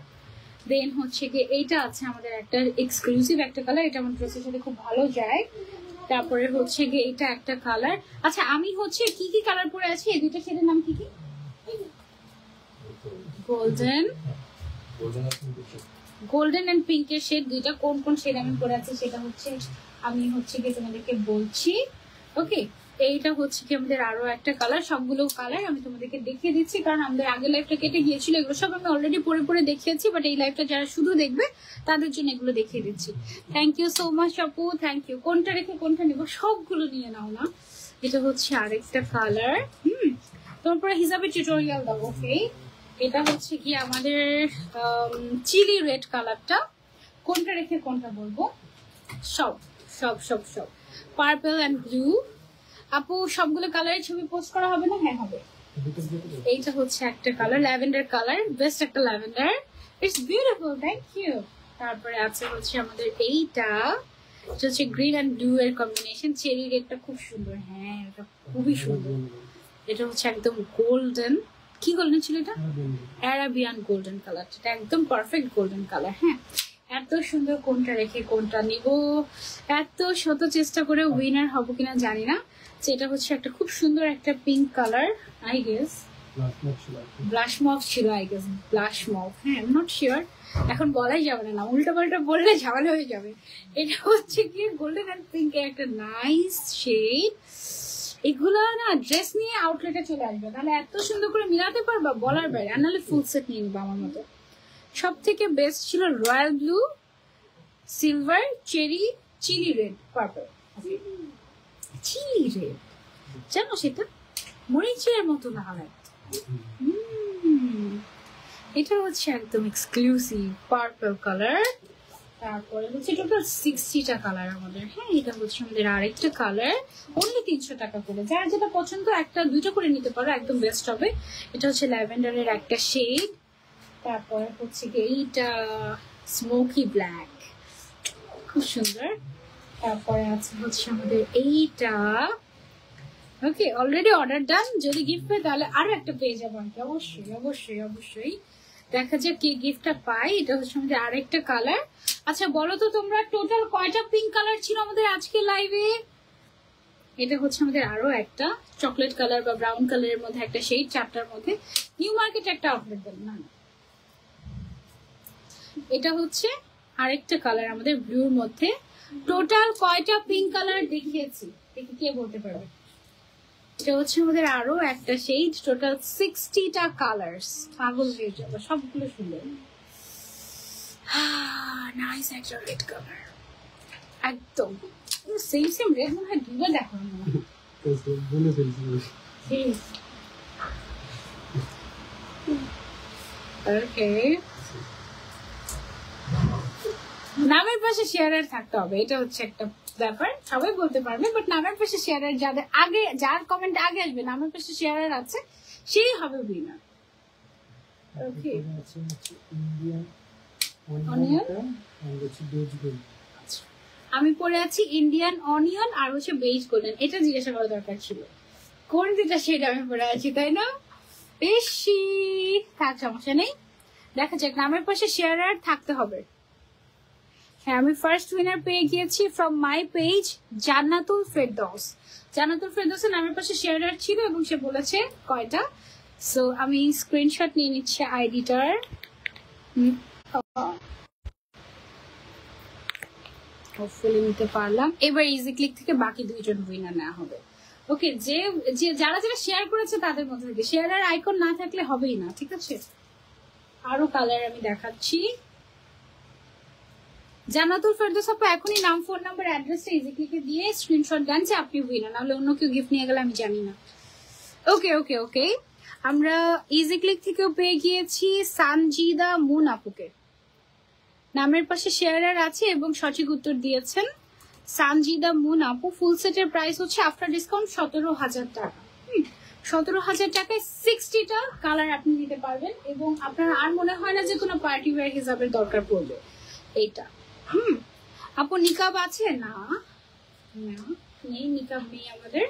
S1: দেন হচ্ছে কি এইটা আছে আমাদের একটা এক্সক্লুসিভ একটা কালার, এটা আমার ড্রেসের সাথে খুব ভালো যায়। তারপরে হচ্ছে গিয়ে এটা একটা কালার। আচ্ছা, আমি হচ্ছে কি কি কালার পরে আছি, এই দুইটা শেডের নাম কি কি? গোল্ডেন এন্ড পিঙ্কের শেড দুইটা। কোন কোন শেড আমি পরে আছি সেটা হচ্ছে আমি হচ্ছে গিয়ে তোমাদেরকে বলছি, ওকে? এইটা হচ্ছে কি আমাদের আরো একটা কালার, সবগুলো কালার আমি তোমাদেরকে দেখিয়ে দিচ্ছি, কারণ আমাদের আগের লাইফটা কেটে গিয়েছিল, এগুলো সব আমি অলরেডি পরে দেখিয়েছি, বাট এই লাইফটা যারা শুধু দেখবে তাদের জন্য এগুলো দেখিয়ে দিচ্ছি। থ্যাংক ইউ সো মাচ আপু, থ্যাংক ইউ। কোনটা রেখে কোনটা নিবো? সবগুলো নিয়ে নাও না। এটা হচ্ছে আরেকটা কালার। তোমার পরে হিসাবে টিউটোরিয়াল দাও, ওকে? এটা হচ্ছে কি আমাদের চিলি রেড কালারটা। কোনটা রেখে কোনটা বলবো? সব সব সব সব পার্পল অ্যান্ড ব্লু। আপু সবগুলো কালারের ছবি পোস্ট করা হবে না? হ্যাঁ হবে। এইটা হচ্ছে একটা কালার, ল্যাভেন্ডার কালার, বেস্ট একটা lavender, it's beautiful, thank you. তারপরে আছে হচ্ছে আমাদের এইটা, এটা হচ্ছে গ্রিন অ্যান্ড ব্লু এর কম্বিনেশন, চেরি রেডটা খুব সুন্দর। হ্যাঁ, এটা খুবই সুন্দর। এটা হচ্ছে একদম গোল্ডেন, কি গোল্ডেন ছিল এটা? অ্যারাবিয়ান গোল্ডেন কালার, এটা একদম পারফেক্ট গোল্ডেন কালার। হ্যাঁ, এত সুন্দর, কোনটা রেখে কোনটা নিব, এত শত চেষ্টা করে উইনার হবো কিনা জানি না। এটা হচ্ছে একটা খুব সুন্দর একটা pink colour, I guess blush মফ ছিল, আই গেস ব্লাশ মফ। হ্যাঁ, নট শিওর, এখন বলাই যাবে না, উল্টো পাল্টা বললে ঝামেলা হয়ে যাবে। এটা হচ্ছে কি গোল্ডেন অ্যান্ড পিঙ্ক একটা নাইস শেড। এগুলো না ড্রেস নিয়ে আউটলেটে চলে আসবে, তাহলে এত সুন্দর করে মিলাতে পারবা বলার বাইরে। আর নাহলে ফুল সেট নিয়ে নিবা আমার মতো। সব থেকে বেস্ট ছিল royal blue, silver, cherry, chilli red, purple. Chilli red জানো, সেটা মরিচের মতো লাগায়। এটা হচ্ছে একদম এক্সক্লুসিভ পার্পল কালার। তারপরে হচ্ছে টোটাল 60টা কালার আমাদের। হ্যাঁ, এটা হচ্ছে আমাদের আরেকটা কালার, অনলি 300 টাকা করে। যার যেটা পছন্দ একটা দুইটা করে নিতে পারো, একদম বেস্ট হবে। এটা হচ্ছে ল্যাভেন্ডারের একটা শেড। তারপরে হচ্ছে এইটা স্মোকি ব্ল্যাক, খুব সুন্দর। তারপরে আছে হচ্ছে আমাদের এইটা, ওকে? অলরেডি অর্ডার ডান, যদি গিফট পাই তাহলে আরো একটা পেয়ে যাবো আমাকে, অবশ্যই অবশ্যই অবশ্যই। দেখা যাক কি গিফটটা পাই। এটা হচ্ছে আমাদের আরেকটা কালার। আচ্ছা বলো তো তোমরা, টোটাল কয়টা পিঙ্ক কালার ছিল আমাদের আজকে লাইভে? এটা হচ্ছে আমাদের আরো একটা চকলেট কালার বা ব্রাউন কালারের মধ্যে একটা শেড, চারটার মধ্যে। নিউ মার্কেটে একটা আউটলেট দেন না, এটা হচ্ছে আরেকটা কালার আমাদের ব্লুর মধ্যে। টোটাল কয়টা পিঙ্ক কালার দেখিয়েছি দেখি কে বলতে পারবে? এটা হচ্ছে আমাদের আরো একটা শেড, টোটাল 60টা কালার্স। পাগল হয়ে যাবে, সবগুলো সুন্দর। নাইস একটা রেড কালার, একদম সেম সেম রেড, মনে হয় দুবার দেখা হয় না। ওকে, নামের পাশে শেয়ারার থাকতে হবে, এটা হচ্ছে একটা ব্যাপার, সবাই বলতে পারবে, বাট নামের পাশে শেয়ারার, যাদের আগে, যার কমেন্ট আগে আসবে নামের পাশে শেয়ারার আছে, সেই হবে উইনার। ওকে, আমি পরে আছি ইন্ডিয়ান অনিয়ন আর হচ্ছে বেজ গোল্ডেন। এটা জিজ্ঞাসা করা দরকার ছিল, কোন যেটা সেটা আমি পরে আছি, তাই না? বেশি থাক, সমস্যা নেই, দেখা যাক। নামের পাশে শেয়ারার থাকতে হবে। হ্যাঁ, আমি ফার্স্ট উইনার পেয়ে গিয়েছি from my page, Jannatul Ferdous. জান্নাতুল ফেরদৌসের নামের পাশে শেয়ারার ছিল এবং সে বলেছে কয়টা। সো আমি স্ক্রিনশট নিয়ে নিচ্ছি আইডিটার। হোপফুলি নিতে পারলাম। এবার ইজি ক্লিক থেকে বাকি দুইজন উইনার নেওয়া হবে। ওকে, যে যারা যারা শেয়ার করেছে তাদের মধ্যে থেকে, শেয়ারের আইকন না থাকলে হবেই না, ঠিক আছে? আরো কালার আমি দেখাচ্ছি। জান্নাতুল ফেরদৌস আপু এখনই নাম, ফোন নাম্বার, অ্যাড্রেসটা ইজি ক্লিকে দিয়ে স্ক্রিনশট দেন যে আপনি উইনার, নাহলে অন্য কেউ গিফট নিয়ে গেলে আমি জানি না। ওকে ওকে ওকে, আমরা ইজি ক্লিক থেকেও পেয়ে গিয়েছি সানজিদা মুন আপুকে। নামের পাশে শেয়ারার আছে এবং সঠিক উত্তর দিয়েছেন সানজিদা মুন আপু। ফুল সেটের প্রাইস হচ্ছে আফটার ডিসকাউন্ট 17,000 টাকা। 17,000 টাকায় 60টা কালার আপনি নিতে পারবেন এবং আপনার আর মনে হয় না যে কোনো পার্টি ওয়্যার হিসাবের দরকার পড়বে এইটা। আপু নিকাব আছে? না নেই, নিকাব নেই আমাদের।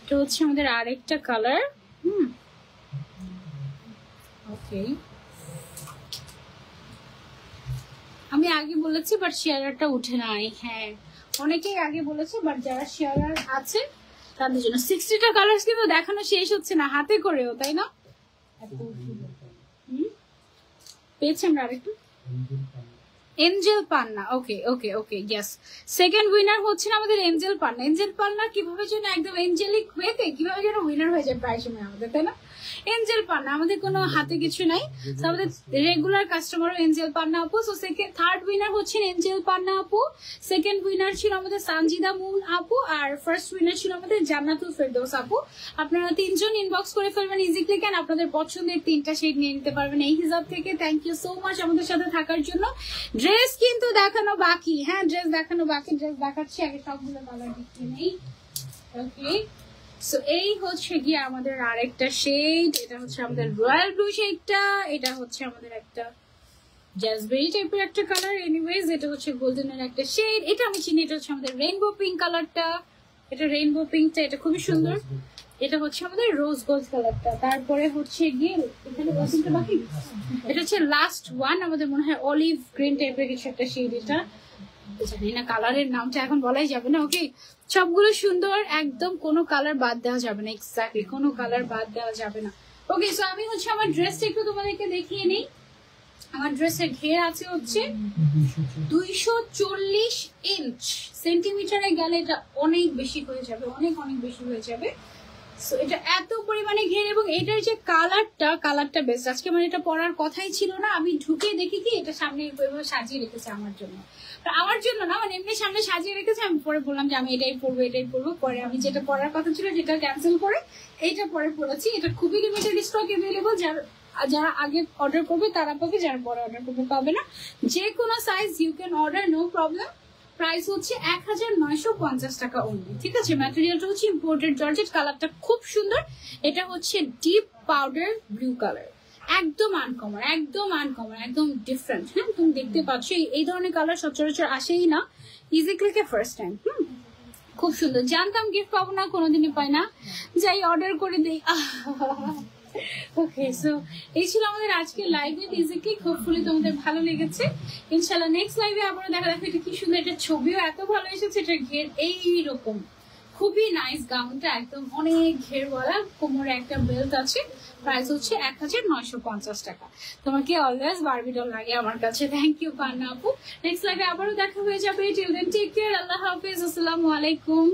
S1: এটা হচ্ছে আমাদের আরেকটা কালার। ওকে, আমি আগে বলেছি বাট শেয়ারারটা উঠে নাই। হ্যাঁ, অনেকেই আগে বলেছে, বাট যারা শেয়ারার আছে তাদের জন্য 60টা কালার কিন্তু দেখানো শেষ হচ্ছে না, হাতে করেও, তাই না? পেয়েছি আমরা আরেকটু এঞ্জেল পান্না। ওকে ওকে ওকে, ইয়েস, সেকেন্ড উইনার হচ্ছে আমাদের এঞ্জেল পান্না। এঞ্জেল পান্না কিভাবে যেন একদম এঞ্জেলিক ওয়েতে কিভাবে যেন উইনার হয়ে যায় প্রায় সময় আমাদের, তাই না? এঞ্জেল পান্না, আমাদের কোনো হাতে কিছু নাই, আমাদের রেগুলার কাস্টমারও এঞ্জেল পান্না আপু। সো সেকেন্ড, থার্ড উইনার হচ্ছেন এঞ্জেল পান্না আপু, সেকেন্ড উইনার ছিল আমাদের সানজিদা মুন আপু, আর ফার্স্ট উইনার ছিল আমাদের জান্নাতুল ফেরদৌস আপু। আপনারা তিনজন ইনবক্স করে ফেলবেন ইজি ক্লিক, এন্ড আপনাদের পছন্দের 3টা শেড নিয়ে নিতে পারবেন এই হিসাব থেকে। থ্যাংক ইউ সো মাচ আমাদের সাথে থাকার জন্য। ড্রেস কিন্তু দেখানো বাকি, হ্যাঁ ড্রেস দেখানো বাকি, ড্রেস দেখাচ্ছি আগে, সবগুলো কালার দেখতে নেই। ওকে, সো এই হচ্ছে গিয়ে আমাদের আরেকটা শেড, এটা হচ্ছে আমাদের রয়্যাল ব্লু শেডটা, এটা হচ্ছে আমাদের একটা জ্যাসবেরি টাইপের একটা কালার, এনিওয়েজ এটা হচ্ছে গোল্ডেনের একটা শেড, এটা আমি চিনি, এটা হচ্ছে আমাদের রেইনবো পিঙ্ক কালারটা, এটা রেইনবো পিঙ্কটা, এটা খুবই সুন্দর। এটা হচ্ছে আমাদের রোজ গোল্ড কালারটা, তারপরে হচ্ছে গিয়ে এখানে বাকি, এটা হচ্ছে লাস্ট ওয়ান, আমাদের মনে হয় অলিভ গ্রিন টাইপের কিছু একটা শেড, এটা জানি না কালারের নামটা এখন বলাই যাবে না। ওকে, সবগুলো সুন্দর, একদম কোনো কালার বাদ দেওয়া যাবে না, এক্স্যাক্টলি কোনো কালার বাদ দেওয়া যাবে না। ওকে, সো আমি হচ্ছে আমার ড্রেসটা একটু তোমাদেরকে দেখিয়ে নিই। আমার ড্রেসের ঘের আছে হচ্ছে 240 ইঞ্চ, সেন্টিমিটারে গেলে এটা অনেক বেশি হয়ে যাবে, অনেক অনেক বেশি হয়ে যাবে। সো এটা এত পরিমাণে ঘের, এবং এটার যে কালারটা বেস্ট। আজকে আমার এটা পরার কথাই ছিল না, আমি ঢুকে দেখি কি এটা সামনে সাজিয়ে রেখেছে আমার জন্য, আমার জন্য না, মানে এমনি সামনে সাজিয়ে রেখেছে। আমি পরে বললাম যে আমি এটাই পরবো, পরে আমি যেটা পরার কথা ছিল সেটা ক্যান্সেল করে এইটা পরে পরেছি। এটা খুবই লিমিটেড স্টক অ্যাভেলেবল, যারা আগে অর্ডার করবে তারা পাবে, যারা পরে অর্ডার করবে পাবে না। যে কোনো size you can order, no problem. Price হচ্ছে 1950 টাকা অনলি, ঠিক আছে? ম্যাটেরিয়ালটা হচ্ছে ইম্পোর্টেড জর্জেট, কালারটা খুব সুন্দর। এটা হচ্ছে ডিপ পাউডার ব্লু কালার, একদম আনকমন, একদম ডিফারেন্ট। হ্যাঁ, তুমি দেখতে পাচ্ছ এই ধরনের কালার সচরাচর আসেই না, ইজি ক্লিকে ফার্স্ট টাইম। খুব সুন্দর, জানতাম গিফট পাবো না, কোনোদিনই পাই না, যাই অর্ডার করে দিই। ওকে, সো এই ছিল আমাদের আজকের live with easy click. Hopefully তোমাদের ভালো লেগেছে। ইনশাআল্লাহ নেক্সট লাইভে আবারও দেখা। দেখো এটা কি সুন্দর, এটা ছবিও এত ভালো এসেছে, এটা ঘের এইরকম খুবই নাইস গাউনটা, একদম অনেক ঘেরওয়ালা, কোমরে একটা বেল্ট আছে, প্রাইস হচ্ছে 1950 টাকা। তোমাকে অলওয়েজ বারবি ডল লাগে আমার কাছে। থ্যাংক ইউ পান্না আপু। নেক্সট লাইভে আবারও দেখা হয়ে যাবে। টিল দেন টেক কেয়ার, আল্লাহ হাফেজ, আসসালামু আলাইকুম।